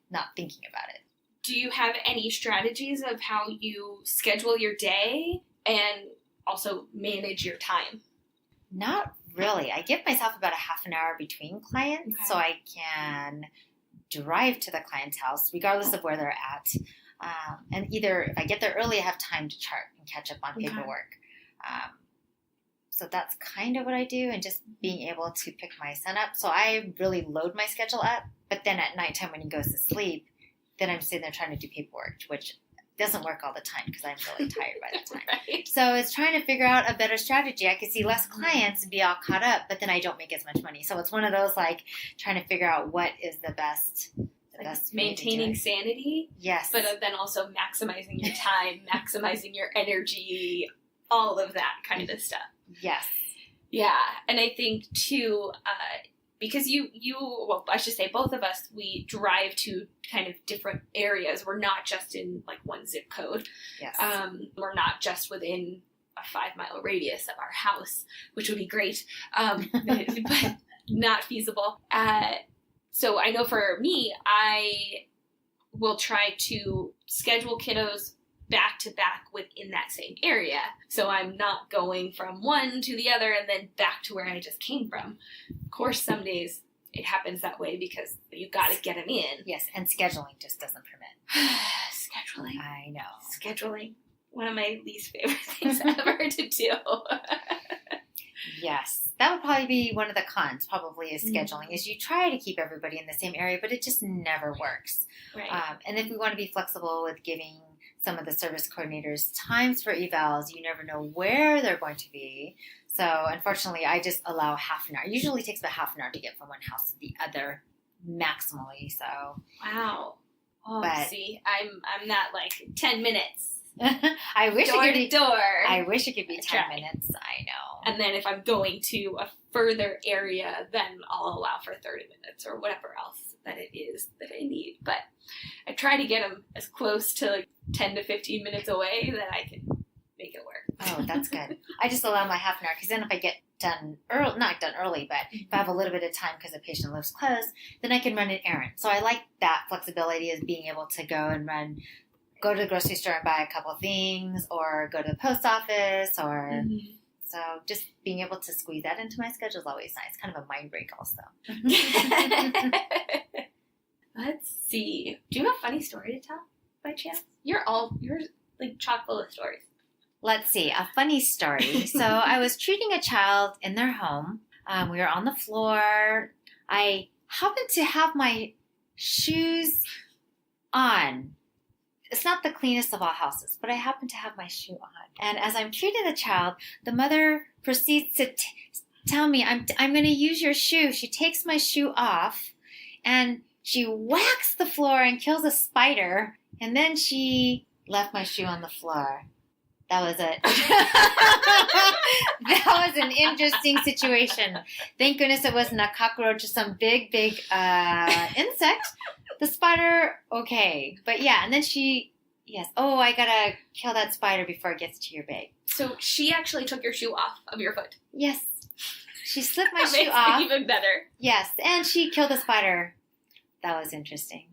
not thinking about it. Do you have any strategies of how you schedule your day and also manage your time? Not really. I give myself about a half an hour between clients, so I can drive to the client's house, regardless of where they're at. And either if I get there early, I have time to chart and catch up on paperwork. So that's kind of what I do, and just being able to pick my son up. So I really load my schedule up, but then at nighttime when he goes to sleep, then I'm sitting there trying to do paperwork, which doesn't work all the time because I'm really tired by that time. Right. So it's trying to figure out a better strategy. I could see less clients and be all caught up, but then I don't make as much money. So it's one of those, like, trying to figure out what is the best maintaining sanity. Yes. But then also maximizing your time, maximizing your energy, all of that kind of stuff. Yes. Yeah. And I think too, because I should say both of us, we drive to kind of different areas. We're not just in like one zip code. Yes. We're not just within a 5-mile radius of our house, which would be great, but not feasible. So I know for me, I will try to schedule kiddos back to back within that same area. So I'm not going from one to the other and then back to where I just came from. Of course, some days it happens that way because you got to get them in. Yes, and scheduling just doesn't permit. Scheduling. I know. Scheduling. One of my least favorite things ever to do. Yes. That would probably be one of the cons, probably, is scheduling, is you try to keep everybody in the same area, but it just never works. Right. And if we want to be flexible with giving some of the service coordinators times for evals, you never know where they're going to be. So, unfortunately, I just allow half an hour. It usually takes about half an hour to get from one house to the other, maximally. So, wow. Oh, but, see, I'm not like 10 minutes. I wish door it could be to door. I wish it could be 10 Try. minutes. I know. And then if I'm going to a further area, then I'll allow for 30 minutes or whatever else that it is that I need. But I try to get them as close to like 10 to 15 minutes away that I can make it work. Oh, that's good. I just allow my half an hour because then if I get done early, not done early, but if I have a little bit of time because the patient lives close, then I can run an errand. So I like that flexibility of being able to go to the grocery store and buy a couple things, or go to the post office, or so just being able to squeeze that into my schedule is always nice. Kind of a mind break also. Let's see. Do you have a funny story to tell by chance? You're like chock full of stories. Let's see, a funny story. So I was treating a child in their home. We were on the floor. I happened to have my shoes on. It's not the cleanest of all houses, but I happen to have my shoe on. And as I'm treating the child, the mother proceeds to tell me, I'm going to use your shoe. She takes my shoe off, and she whacks the floor and kills a spider. And then she left my shoe on the floor. That was it. That was an interesting situation. Thank goodness it wasn't a cockroach or some big insect. The spider, okay. But yeah, and then I gotta kill that spider before it gets to your bag. So she actually took your shoe off of your foot. Yes. She slipped my That shoe makes off. it even better. Yes, and she killed the spider. That was interesting.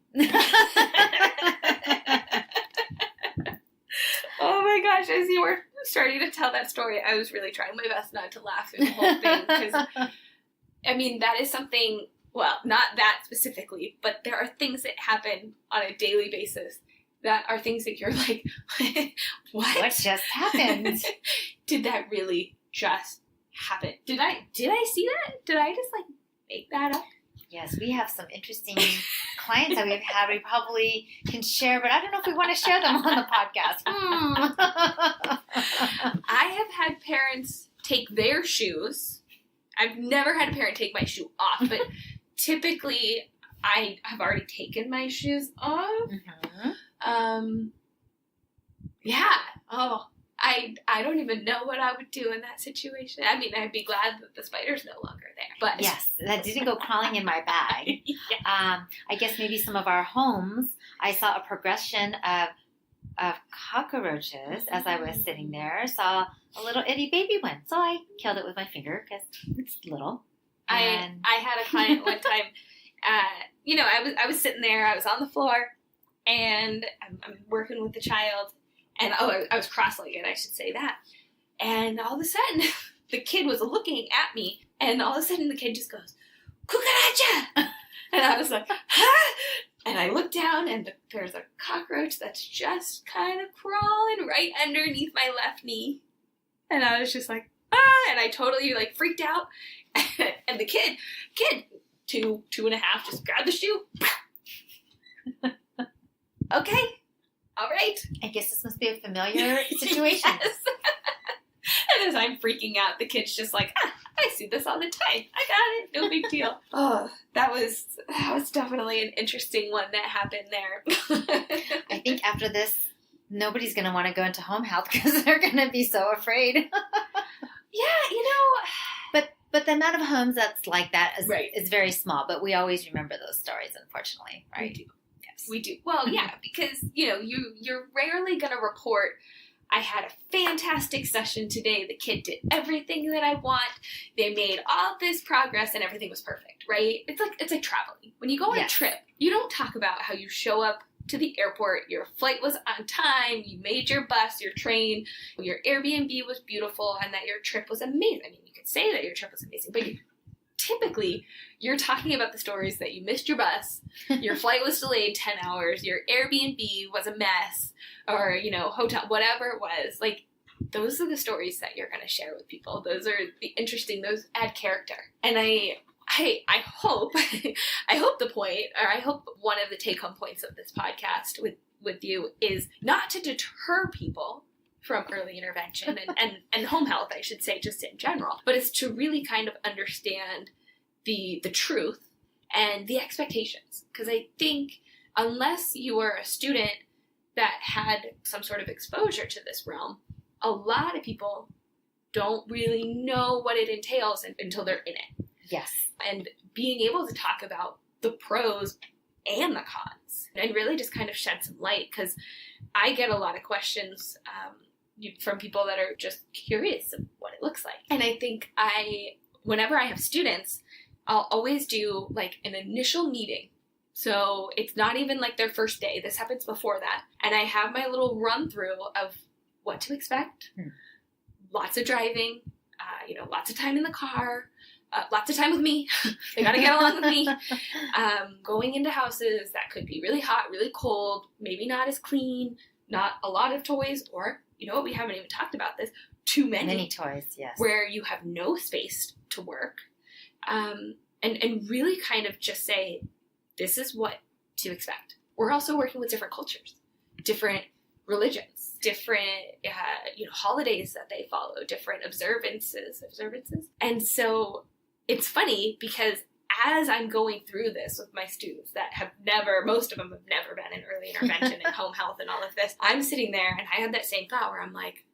Oh my gosh, as you were starting to tell that story, I was really trying my best not to laugh through the whole thing. Because, I mean, that is something, well, not that specifically, but there are things that happen on a daily basis that are things that you're like, what just happened? Did that really just happen? Did I see that? Did I just, like, make that up? Yes, we have some interesting clients that we've had. We probably can share, but I don't know if we want to share them on the podcast. I have had parents take their shoes. I've never had a parent take my shoe off, but typically I have already taken my shoes off. Yeah. Oh, I don't even know what I would do in that situation. I mean, I'd be glad that the spider's no longer there. But yes, that didn't go crawling in my bag. Yeah. I guess maybe some of our homes, I saw a progression of cockroaches as I was sitting there. Saw a little itty baby one, so I killed it with my finger because it's little. I had a client one time. I was sitting there. I was on the floor, and I'm working with the child. And I was cross-legged, I should say that. And all of a sudden, the kid was looking at me, and all of a sudden the kid just goes, "Cucaracha!" And I was like, "Huh?" And I looked down, and there's a cockroach that's just kind of crawling right underneath my left knee. And I was just like, "Ah!" And I totally like freaked out. And the kid, 2.5, just grabbed the shoe. Okay. All right. I guess this must be a familiar situation. Yes. And as I'm freaking out, the kid's just like, I see this all the time. I got it. No big deal. Oh, that was definitely an interesting one that happened there. I think after this, nobody's going to want to go into home health because they're going to be so afraid. Yeah, But the amount of homes that's like that is, right. is very small. But we always remember those stories, unfortunately, right? We do. We do. Well, yeah, because, you're rarely going to report, I had a fantastic session today. The kid did everything that I want. They made all this progress and everything was perfect, right? It's like traveling. When you go on a trip, you don't talk about how you show up to the airport, your flight was on time, you made your bus, your train, your Airbnb was beautiful, and that your trip was amazing. I mean, you could say that your trip was amazing, but typically you're talking about the stories that you missed your bus, your flight was delayed 10 hours, your Airbnb was a mess, or, you know, hotel, whatever it was. Like, those are the stories that you're going to share with people. Those are the interesting, those add character. And I hope, I hope the point, or I hope one of the take-home points of this podcast with you is not to deter people from early intervention and home health, I should say, just in general, but it's to really kind of understand the truth and the expectations. Because I think unless you are a student that had some sort of exposure to this realm, a lot of people don't really know what it entails until they're in it. Yes. And being able to talk about the pros and the cons and really just kind of shed some light, because I get a lot of questions from people that are just curious of what it looks like. And I think whenever I have students, I'll always do like an initial meeting. So it's not even like their first day. This happens before that. And I have my little run through of what to expect. Lots of driving, lots of time in the car, lots of time with me. They got to get along with me. Going into houses that could be really hot, really cold, maybe not as clean, not a lot of toys, or, you know what, we haven't even talked about this, too many. Many toys, yes. Where you have no space to work. And really kind of just say, this is what to expect. We're also working with different cultures, different religions, different holidays that they follow, different observances. And so it's funny because as I'm going through this with my students that have most of them have never been in early intervention and home health and all of this, I'm sitting there and I had that same thought where I'm like,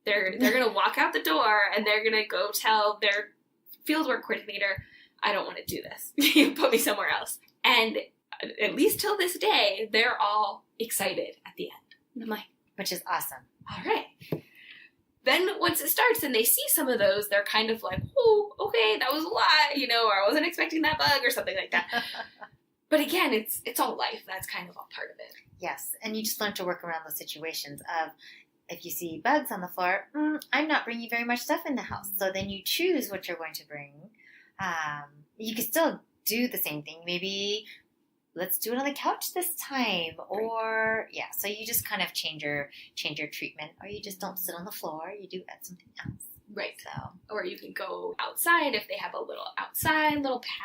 they're going to walk out the door and they're going to go tell their fieldwork coordinator, I don't want to do this. You put me somewhere else. And at least till this day, they're all excited at the end. And I'm like, which is awesome. All right. Then once it starts and they see some of those, they're kind of like, oh, okay, that was a lot, or I wasn't expecting that bug or something like that. But again, it's all life. That's kind of all part of it. Yes. And you just learn to work around those situations of, if you see bugs on the floor, I'm not bringing very much stuff in the house. So then you choose what you're going to bring. You can still do the same thing. Maybe let's do it on the couch this time. Or, so you just kind of change your treatment. Or you just don't sit on the floor. You do add something else. Right. So, or you can go outside if they have a little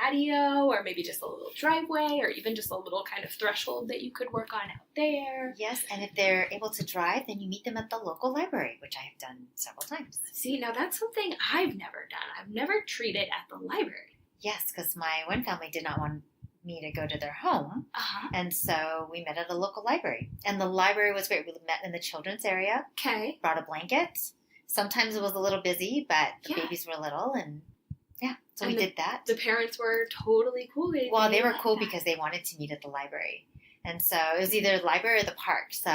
patio, or maybe just a little driveway, or even just a little kind of threshold that you could work on out there. Yes, and if they're able to drive, then you meet them at the local library, which I have done several times. See, now that's something I've never done. I've never treated at the library. Yes, because my one family did not want me to go to their home, and so we met at a local library. And the library was great. We met in the children's area. Okay. Brought a blanket. Sometimes it was a little busy, but the babies were little, and so we did that. The parents were totally cool. They were cool because they wanted to meet at the library. And so it was either the library or the park. So,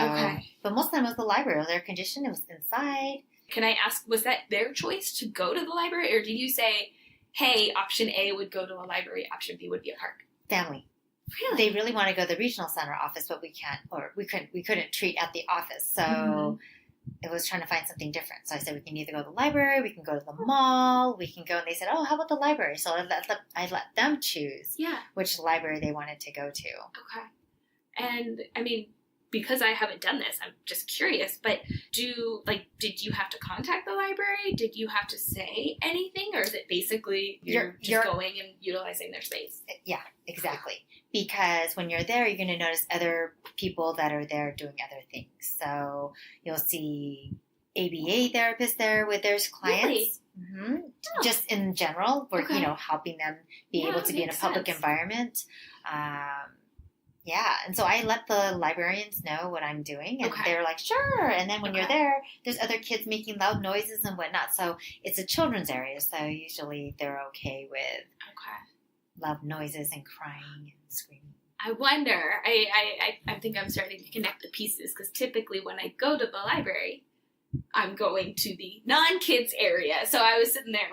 but most of the time it was the library. It was air conditioned. It was inside. Can I ask, was that their choice to go to the library, or did you say, hey, option A would go to a library, option B would be a park? Family. Really? They really want to go to the regional center office, but we couldn't treat at the office. So it was trying to find something different. So I said, we can either go to the library, we can go to the mall, we can go. And they said, oh, how about the library? So I let them choose which library they wanted to go to. Okay. And I mean, because I haven't done this, I'm just curious, but did you have to contact the library? Did you have to say anything? Or is it basically you're going and utilizing their space? Yeah, exactly. Because when you're there, you're going to notice other people that are there doing other things. So you'll see ABA therapists there with their clients. Really? Mm-hmm. Oh. Just in general, we're helping them be able to be in a public environment. And so I let the librarians know what I'm doing, and they're like, sure. And then when you're there, there's other kids making loud noises and whatnot. So it's a children's area, so usually they're okay with loud noises and crying and screaming. I wonder, I think I'm starting to connect the pieces, because typically when I go to the library, I'm going to the non-kids area. So I was sitting there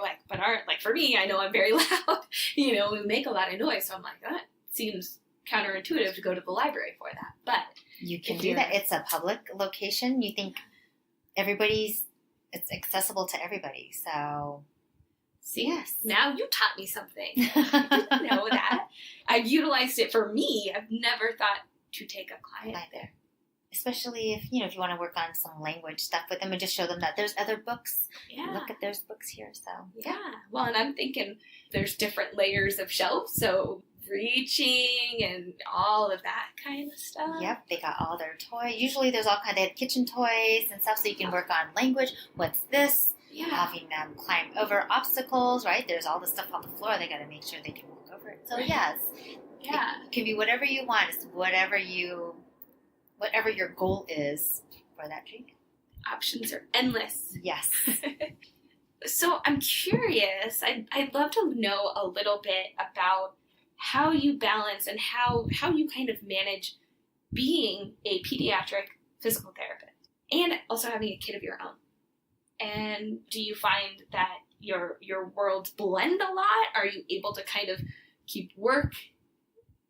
for me, I know I'm very loud, we make a lot of noise. So I'm like, that seems counterintuitive to go to the library for that. But you can do that. It's a public location. You think it's accessible to everybody. So, see, yes. Now you taught me something. I didn't know that. I've utilized it for me. I've never thought to take a client there. Especially if you want to work on some language stuff with them and just show them that there's other books. Yeah. Look at there's books here. So yeah. Well, and I'm thinking there's different layers of shelves, so reaching and all of that kind of stuff. Yep, they got all their toys. Usually there's all kind of kitchen toys and stuff, so you can work on language. What's this? Yeah. Having them climb over obstacles, right? There's all the stuff on the floor. They got to make sure they can walk over it. So yes, it can be whatever you want. It's whatever your goal is for that treatment. Options are endless. Yes. So I'm curious. I'd love to know a little bit about how you balance and how you kind of manage being a pediatric physical therapist and also having a kid of your own. And do you find that your worlds blend a lot? Are you able to kind of keep work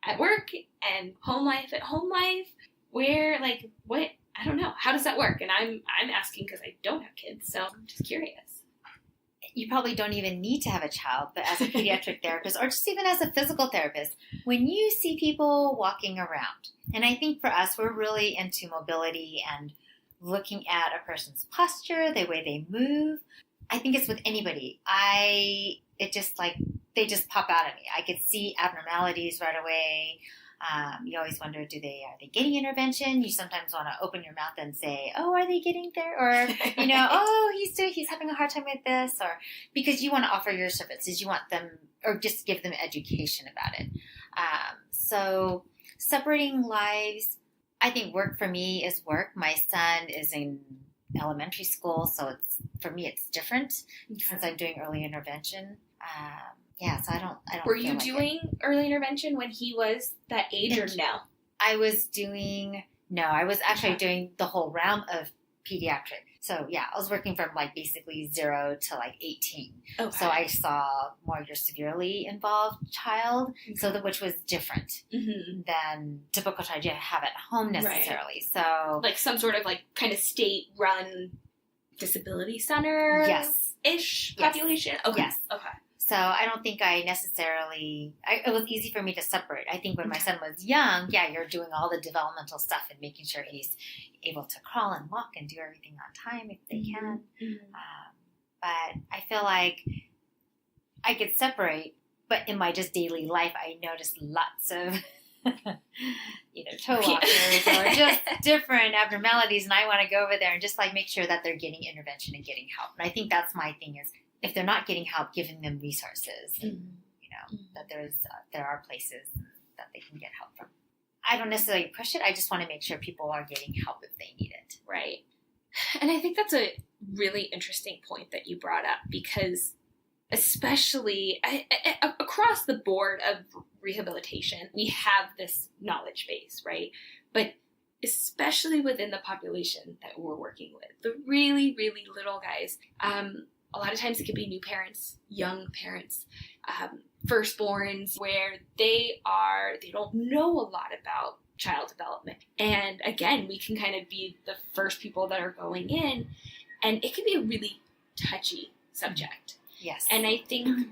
at work and home life at home life? Where, like, what? I don't know. How does that work? And I'm asking because I don't have kids, so I'm just curious. You probably don't even need to have a child, but as a pediatric therapist or just even as a physical therapist, when you see people walking around, and I think for us, we're really into mobility and looking at a person's posture, the way they move. I think it's with anybody. They just pop out at me. I could see abnormalities right away. You always wonder, are they getting intervention? You sometimes want to open your mouth and say, oh, are they getting there? Or, oh, he's having a hard time with this. Or because you want to offer your services, you want them, or just give them education about it. So separating lives, I think work for me is work. My son is in elementary school, so for me it's different since I'm doing early intervention. So I don't. Were you doing early intervention when he was that age, or no? I was actually doing the whole realm of pediatric. So yeah, I was working from like basically 0 to like 18. Okay. So I saw more your severely involved child, which was different than typical child you have at home necessarily. Right. So like some sort of like kind of state-run disability center, ish population. Okay. Yes. Okay. So I don't think I necessarily, it was easy for me to separate. I think when my son was young, you're doing all the developmental stuff and making sure he's able to crawl and walk and do everything on time if they can. But I feel like I could separate, but in my just daily life, I noticed lots of toe walkers or just different abnormalities, and I want to go over there and just like make sure that they're getting intervention and getting help. And I think that's my thing is, if they're not getting help, giving them resources, that there are places that they can get help from. I don't necessarily push it. I just want to make sure people are getting help if they need it. Right. And I think that's a really interesting point that you brought up, because especially across the board of rehabilitation, we have this knowledge base, right? But especially within the population that we're working with, the really, really little guys, a lot of times it could be new parents, young parents, firstborns, where they don't know a lot about child development. And again, we can kind of be the first people that are going in, and it can be a really touchy subject. Yes. And I think,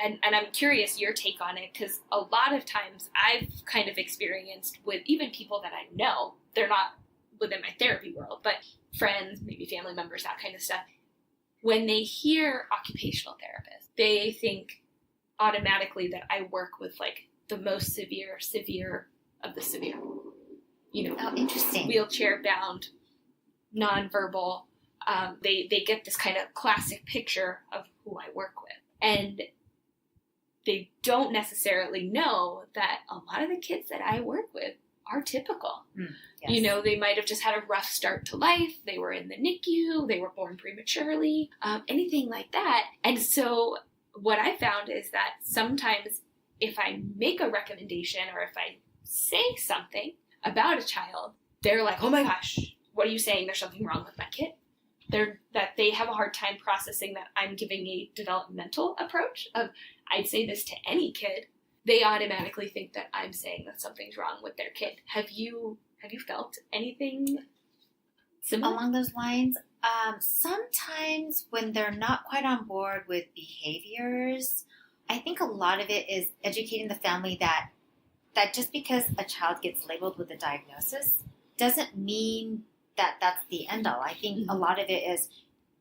and I'm curious your take on it, because a lot of times I've kind of experienced with even people that I know, they're not within my therapy world, but friends, maybe family members, that kind of stuff. When they hear occupational therapist, they think automatically that I work with like the most severe of the severe. Oh, interesting. Wheelchair bound, nonverbal. They get this kind of classic picture of who I work with. And they don't necessarily know that a lot of the kids that I work with are typical. Yes. They might have just had a rough start to life. They were in the NICU. They were born prematurely, anything like that. And so what I found is that sometimes if I make a recommendation or if I say something about a child, they're like, oh my gosh, what are you saying? There's something wrong with my kid. That they have a hard time processing that I'm giving a developmental approach of, I'd say this to any kid, they automatically think that I'm saying that something's wrong with their kid. Have you felt anything similar? Along those lines, sometimes when they're not quite on board with behaviors, I think a lot of it is educating the family that just because a child gets labeled with a diagnosis doesn't mean that that's the end all. I think a lot of it is,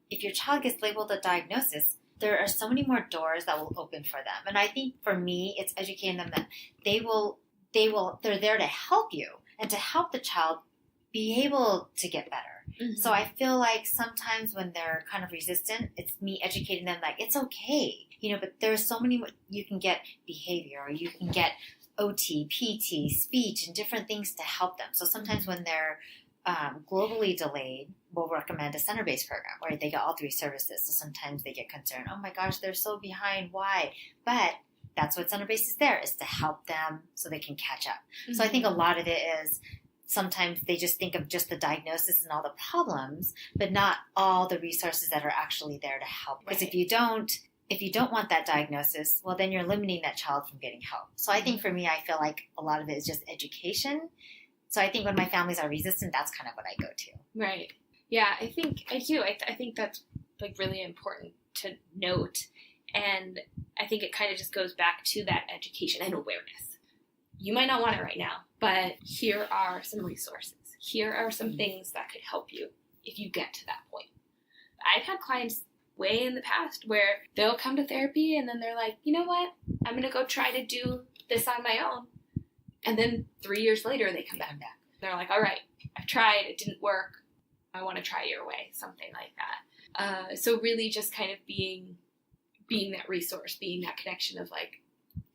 if your child gets labeled a diagnosis, there are so many more doors that will open for them. And I think for me, it's educating them that they're there to help you and to help the child be able to get better. So I feel like sometimes when they're kind of resistant, it's me educating them like, it's okay, but there's so many, you can get behavior, or you can get OT, PT, speech, and different things to help them. So sometimes when they're globally delayed, we'll recommend a center-based program where they get all 3 services. So sometimes they get concerned, oh my gosh, they're so behind, why? But that's what center-based is there, is to help them so they can catch up. So I think a lot of it is, sometimes they just think of just the diagnosis and all the problems, but not all the resources that are actually there to help. Because if you don't want that diagnosis, well, then you're limiting that child from getting help. So I think for me, I feel like a lot of it is just education. So I think when my families are resistant, that's kind of what I go to. Right. Yeah, I think I do. I think that's like really important to note. And I think it kind of just goes back to that education and awareness. You might not want it right now, but here are some resources. Here are some things that could help you if you get to that point. I've had clients way in the past where they'll come to therapy and then they're like, you know what? I'm going to go try to do this on my own. And then 3 years later, they come back. They're like, all right, I've tried. It didn't work. I want to try your way, something like that. So really just kind of being that resource, being that connection of like,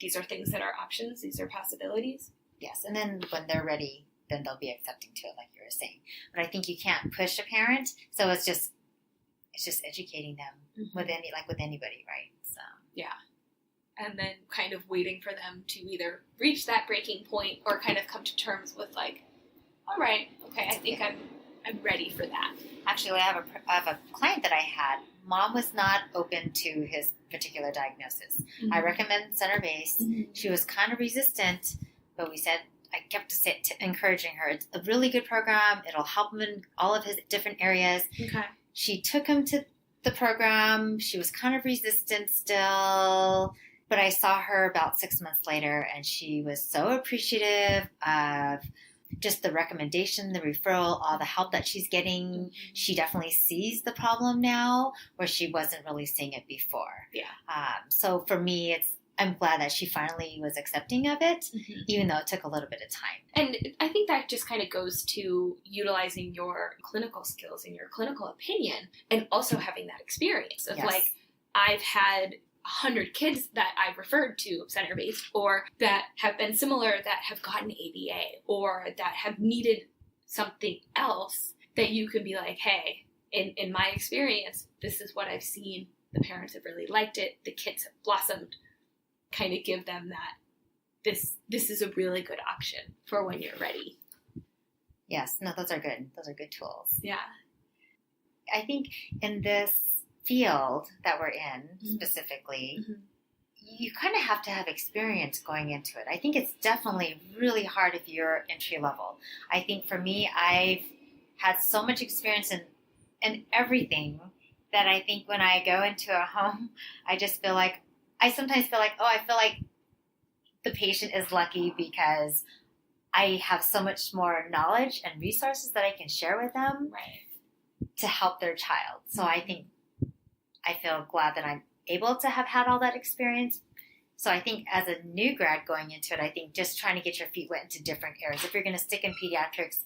these are things that are options. These are possibilities. Yes. And then when they're ready, then they'll be accepting to it, like you were saying. But I think you can't push a parent. So it's just educating them with anybody, right? So yeah. And then kind of waiting for them to either reach that breaking point or kind of come to terms with like, all right, okay, I think I'm ready for that. Actually, I have a client that I had. Mom was not open to his particular diagnosis. I recommend center-based. She was kind of resistant, but I kept encouraging her. It's a really good program. It'll help him in all of his different areas. Okay. She took him to the program. She was kind of resistant still, but I saw her about 6 months later, and she was so appreciative of just the recommendation, the referral, all the help that she's getting. She definitely sees the problem now where she wasn't really seeing it before. Yeah. So for me, I'm glad that she finally was accepting of it, even though it took a little bit of time. And I think that just kind of goes to utilizing your clinical skills and your clinical opinion, and also having that experience of like, I've had 100 kids that I've referred to center-based, or that have been similar, that have gotten ABA, or that have needed something else, that you can be like, hey, in my experience, this is what I've seen. The parents have really liked it. The kids have blossomed. Kind of give them that this is a really good option for when you're ready. Yes, no, those are good. Those are good tools. Yeah. I think in this field that we're in specifically, you kind of have to have experience going into it. I think it's definitely really hard if you're entry level. I think for me, I've had so much experience in everything that I think when I go into a home, I sometimes feel like, I feel like the patient is lucky because I have so much more knowledge and resources that I can share with them to help their child. So I think I feel glad that I'm able to have had all that experience. So I think as a new grad going into it, I think just trying to get your feet wet into different areas. If you're going to stick in pediatrics,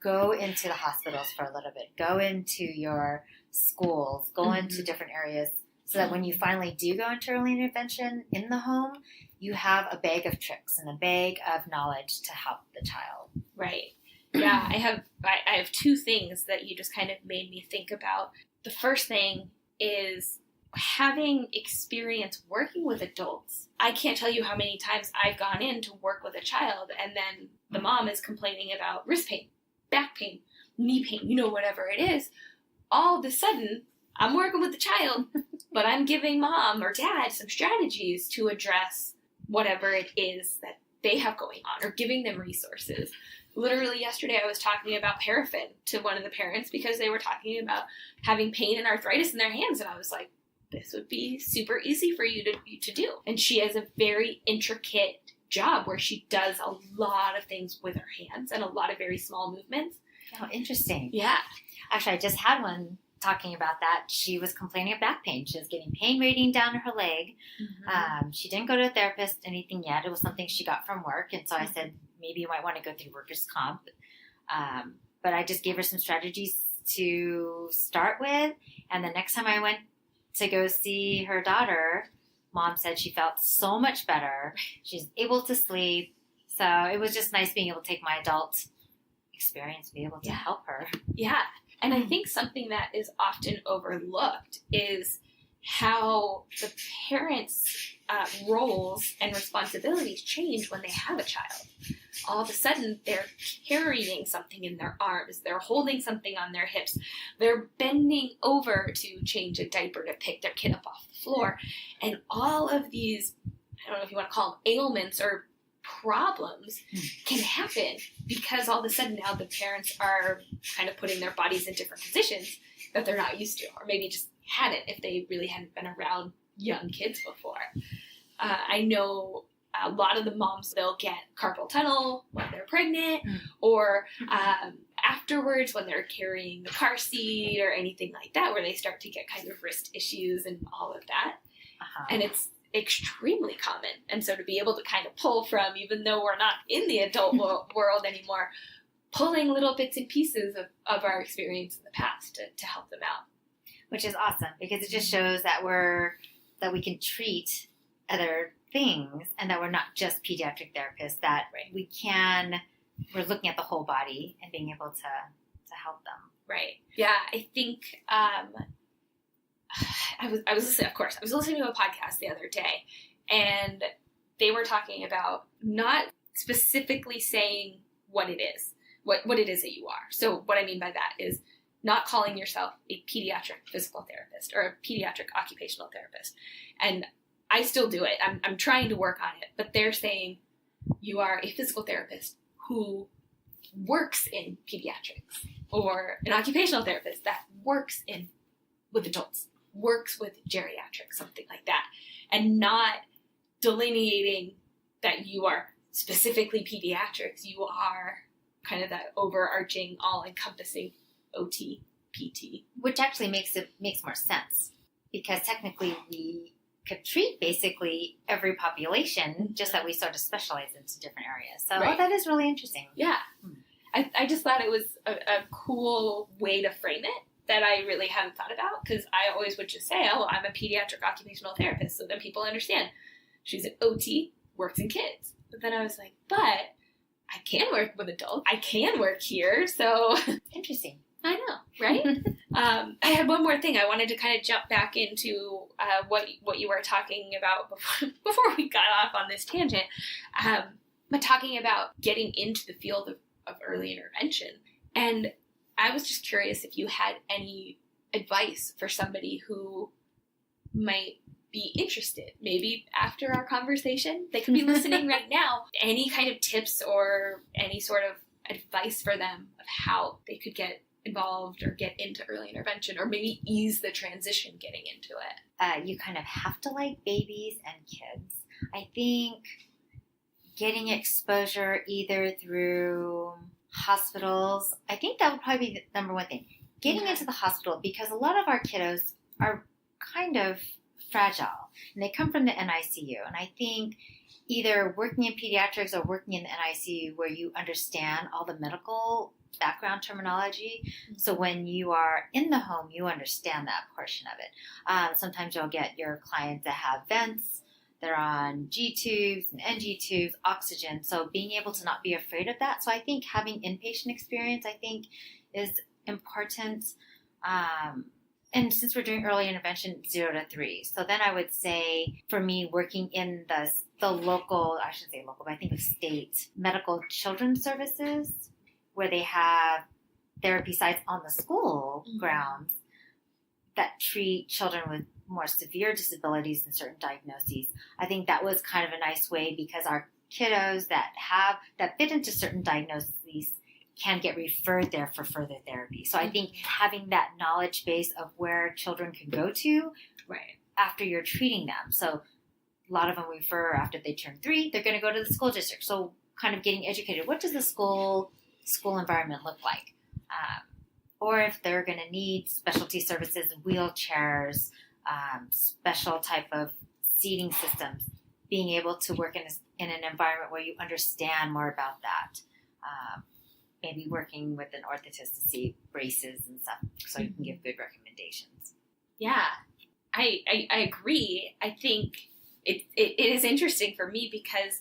go into the hospitals for a little bit. Go into your schools. Go into different areas so that when you finally do go into early intervention in the home, you have a bag of tricks and a bag of knowledge to help the child. Right. Yeah, I have 2 things that you just kind of made me think about. The first thing is having experience working with adults. I can't tell you how many times I've gone in to work with a child and then the mom is complaining about wrist pain, back pain, knee pain, whatever it is. All of a sudden, I'm working with the child, but I'm giving mom or dad some strategies to address whatever it is that they have going on, or giving them resources. Literally yesterday I was talking about paraffin to one of the parents because they were talking about having pain and arthritis in their hands, and I was like, this would be super easy for you to do. And she has a very intricate job where she does a lot of things with her hands and a lot of very small movements. Oh, interesting. Yeah. Actually, I just had one talking about that. She was complaining of back pain. She was getting pain radiating down her leg. Mm-hmm. She didn't go to a therapist, anything yet. It was something she got from work. And so I said, maybe you might want to go through workers' comp. But I just gave her some strategies to start with. And the next time I went to go see her daughter, Mom said she felt so much better. She's able to sleep. So it was just nice being able to take my adult experience, be able to help her. Yeah. And I think something that is often overlooked is how the parents' roles and responsibilities change when they have a child. All of a sudden, they're carrying something in their arms. They're holding something on their hips. They're bending over to change a diaper to pick their kid up off the floor. And all of these, I don't know if you want to call them ailments or problems, can happen because all of a sudden now the parents are kind of putting their bodies in different positions that they're not used to, or maybe just hadn't if they really hadn't been around young kids before. I know a lot of the moms, they'll get carpal tunnel when they're pregnant, or afterwards when they're carrying the car seat or anything like that, where they start to get kind of wrist issues and all of that. And it's extremely common. And so to be able to kind of pull from, even though we're not in the adult world anymore, pulling little bits and pieces of our experience in the past to help them out. Which is awesome, because it just shows that we can treat other things, and that we're not just pediatric therapists, that we're looking at the whole body and being able to help them. Right. Yeah, I think I was listening to a podcast the other day, and they were talking about not specifically saying what it is that you are. So what I mean by that is not calling yourself a pediatric physical therapist or a pediatric occupational therapist. And I still do it. I'm trying to work on it, but they're saying you are a physical therapist who works in pediatrics, or an occupational therapist that works with adults, works with geriatrics, something like that, and not delineating that you are specifically pediatrics. You are kind of that overarching, all-encompassing OT, PT. Which actually makes more sense, because technically we could treat basically every population, just that we sort of specialize into different areas. So that is really interesting. Yeah. I just thought it was a cool way to frame it that I really hadn't thought about, because I always would just say, oh, I'm a pediatric occupational therapist, so then people understand she's an OT, works in kids. But then I was like, but I can work with adults. I can work here, so... Interesting. I know, right? I had one more thing. I wanted to kind of jump back into what you were talking about before we got off on this tangent, but talking about getting into the field of early intervention. And I was just curious if you had any advice for somebody who might be interested, maybe after our conversation. They could be listening right now. Any kind of tips or any sort of advice for them of how they could get involved or get into early intervention, or maybe ease the transition getting into it? You kind of have to like babies and kids. I think getting exposure either through hospitals, I think that would probably be the number one thing. Getting into the hospital, because a lot of our kiddos are kind of fragile, and they come from the NICU. And I think either working in pediatrics or working in the NICU, where you understand all the medical background terminology. So when you are in the home, you understand that portion of it. Sometimes you'll get your clients that have vents, they're on G tubes and NG tubes, oxygen. So being able to not be afraid of that. So I think having inpatient experience, is important. And since we're doing early intervention, 0 to 3. So then I would say, for me, working in the local, I shouldn't say local, but I think of state medical children's services, where they have therapy sites on the school grounds that treat children with more severe disabilities and certain diagnoses. I think that was kind of a nice way because our kiddos that fit into certain diagnoses can get referred there for further therapy. So I think having that knowledge base of where children can go to after you're treating them. So a lot of them refer after they turn 3, they're going to go to the school district. So kind of getting educated. What does the school environment look like? Or if they're going to need specialty services, wheelchairs, special type of seating systems, being able to work in an environment where you understand more about that. Maybe working with an orthotist to see braces and stuff so you can give good recommendations. Yeah, I agree. I think it is interesting for me because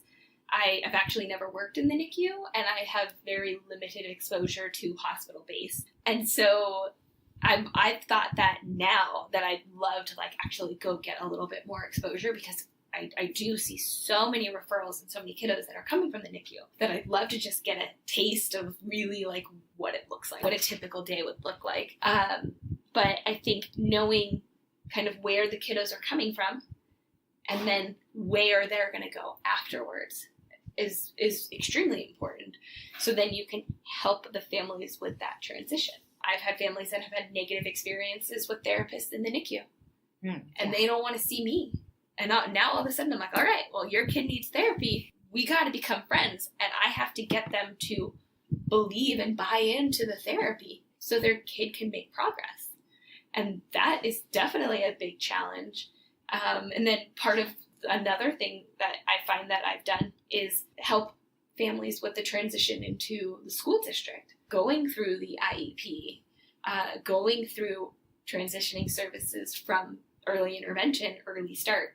I have actually never worked in the NICU and I have very limited exposure to hospital-based. And so I've thought that now that I'd love to actually go get a little bit more exposure because I do see so many referrals and so many kiddos that are coming from the NICU that I'd love to just get a taste of really what it looks like, what a typical day would look like. But I think knowing kind of where the kiddos are coming from and then where they're going to go afterwards is extremely important. So then you can help the families with that transition. I've had families that have had negative experiences with therapists in the NICU and they don't want to see me. And now all of a sudden I'm like, all right, well, your kid needs therapy. We got to become friends. And I have to get them to believe and buy into the therapy so their kid can make progress. And that is definitely a big challenge. And then part of another thing that I find that I've done is help families with the transition into the school district, going through the IEP, going through transitioning services from early intervention, early start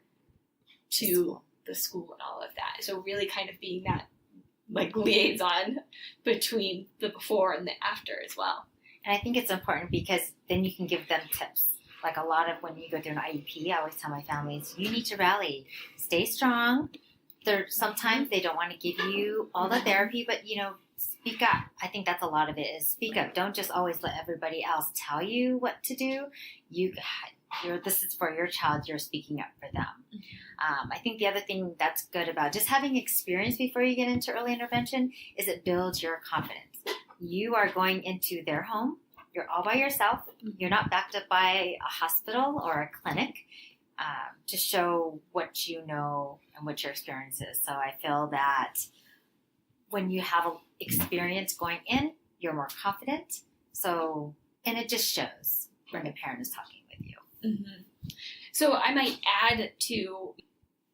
to the school and all of that. So really kind of being that liaison between the before and the after as well. And I think it's important because then you can give them tips. A lot of when you go through an IEP, I always tell my families, you need to rally, stay strong. Sometimes they don't want to give you all the therapy, but speak up. I think that's a lot of it is speak up. Don't just always let everybody else tell you what to do. This is for your child. You're speaking up for them. I think the other thing that's good about just having experience before you get into early intervention is it builds your confidence. You are going into their home. You're all by yourself. You're not backed up by a hospital or a clinic to show what you know and what your experience is. So I feel that when you have experience going in, you're more confident. And it just shows when the parent is talking with you. Mm-hmm. So I might add to,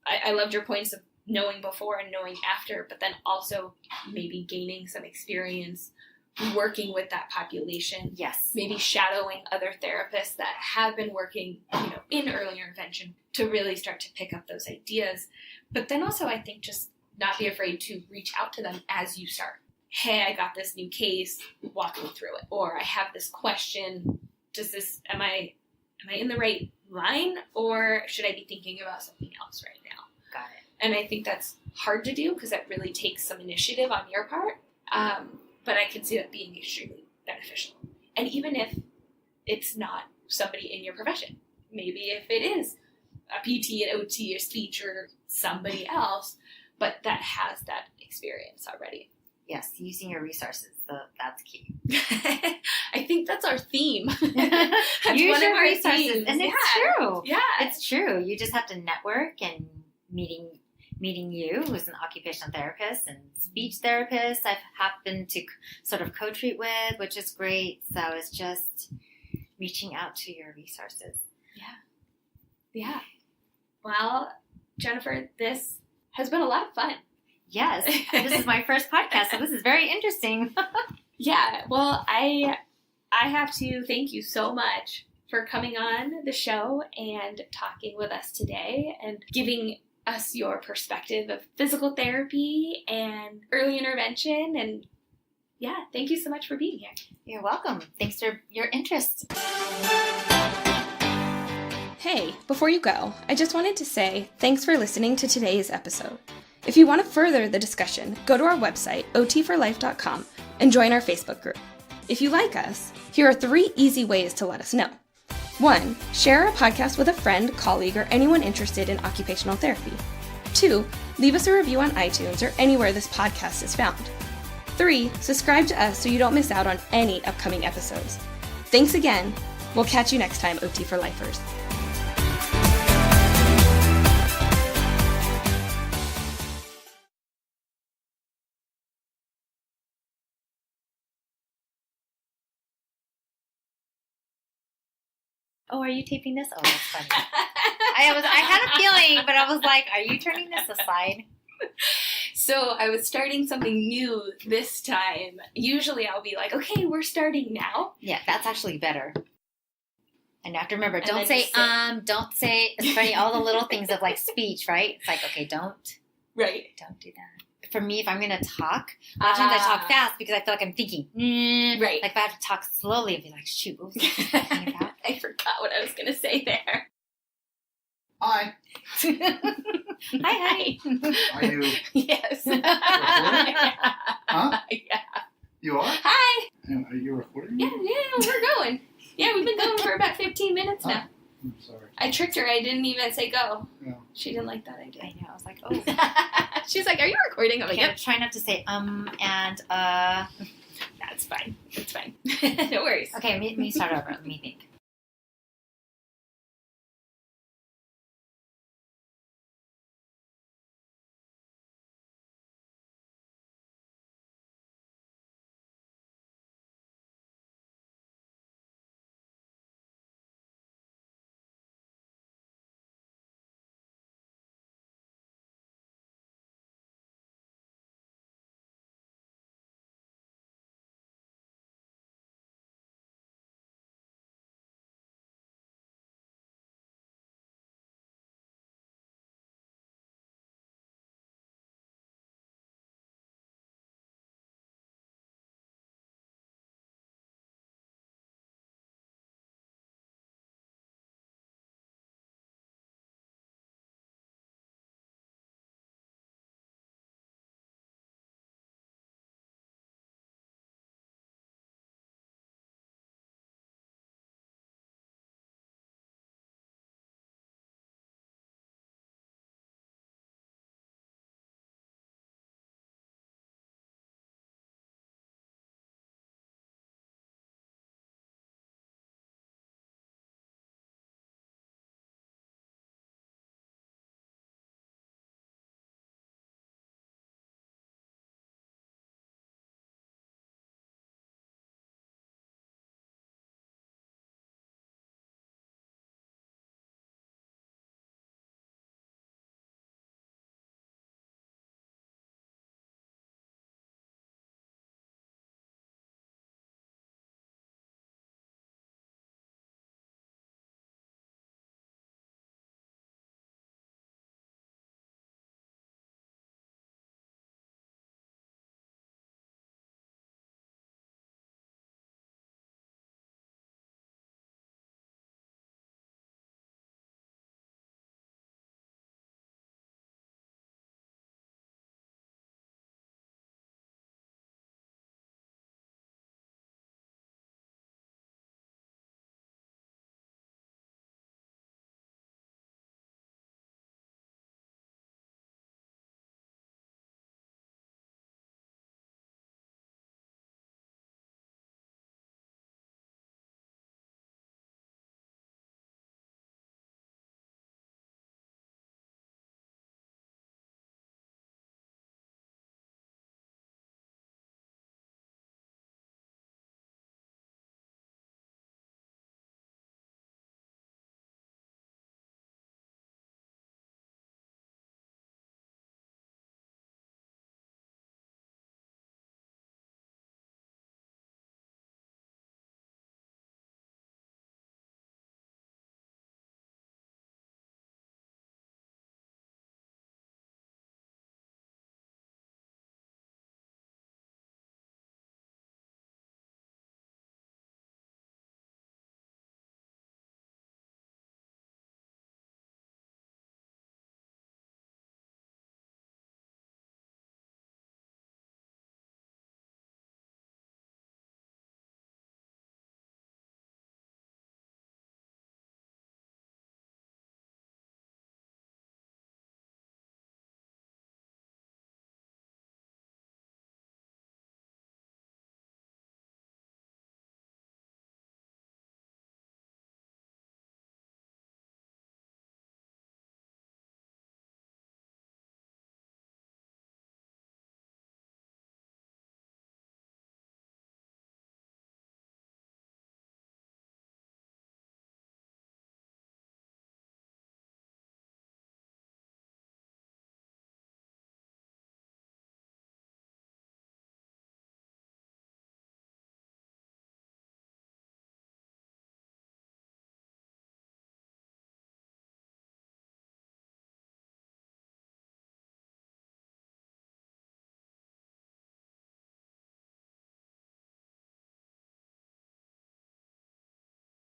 I loved your points of knowing before and knowing after, but then also maybe gaining some experience working with that population. Yes. Maybe shadowing other therapists that have been working, in early intervention to really start to pick up those ideas. But then also I think just not be afraid to reach out to them as you start. Hey, I got this new case, walk me through it. Or I have this question, am I in the right line or should I be thinking about something else right now? Got it. And I think that's hard to do because that really takes some initiative on your part. But I can see that being extremely beneficial. And even if it's not somebody in your profession, maybe if it is a PT, an OT, or speech, or somebody else, but that has that experience already. Yes, using your resources, that's key. I think that's our theme. Use your resources, themes. And it's true. Yeah, it's true. You just have to network and meeting you, who's an occupational therapist and speech therapist I've happened to sort of co-treat with, which is great. So it's just reaching out to your resources. Yeah. Well, Jennifer, this has been a lot of fun. Yes. This is my first podcast, so this is very interesting. Yeah. Well, I have to thank you so much for coming on the show and talking with us today and giving us your perspective of physical therapy and early intervention. And yeah, thank you so much for being here. You're welcome. Thanks for your interest. Hey, before you go, I just wanted to say thanks for listening to today's episode. If you want to further the discussion, go to our website, otforlife.com, and join our Facebook group. If you like us, here are 3 easy ways to let us know. 1. Share our podcast with a friend, colleague, or anyone interested in occupational therapy. 2. Leave us a review on iTunes or anywhere this podcast is found. 3. Subscribe to us so you don't miss out on any upcoming episodes. Thanks again. We'll catch you next time, OT for Lifers. Oh, are you taping this? Oh, that's funny. I had a feeling, but I was like, are you turning this aside? So I was starting something new this time. Usually I'll be like, okay, we're starting now. Yeah, that's actually better. And you have to remember, And don't then say, it's funny, all the little things of like speech, right? It's like, okay, don't do that. For me, if I'm going to talk, sometimes I talk fast because I feel like I'm thinking. Right. Like if I have to talk slowly, I'd be like, shoot, what was I talking about? I forgot what I was going to say there. Hi. Hi, honey. Are you? Yes. Huh? Yeah. You are? Hi. And are you recording? Yeah, we're going. Yeah, we've been going for about 15 minutes now. I'm sorry. I tricked her. I didn't even say go. Yeah. She didn't like that idea. I know. I was like, oh. She's like, are you recording? I'm like, Okay, yep. try not to say and That's fine. It's fine. No worries. Okay, let me start over. Let me think.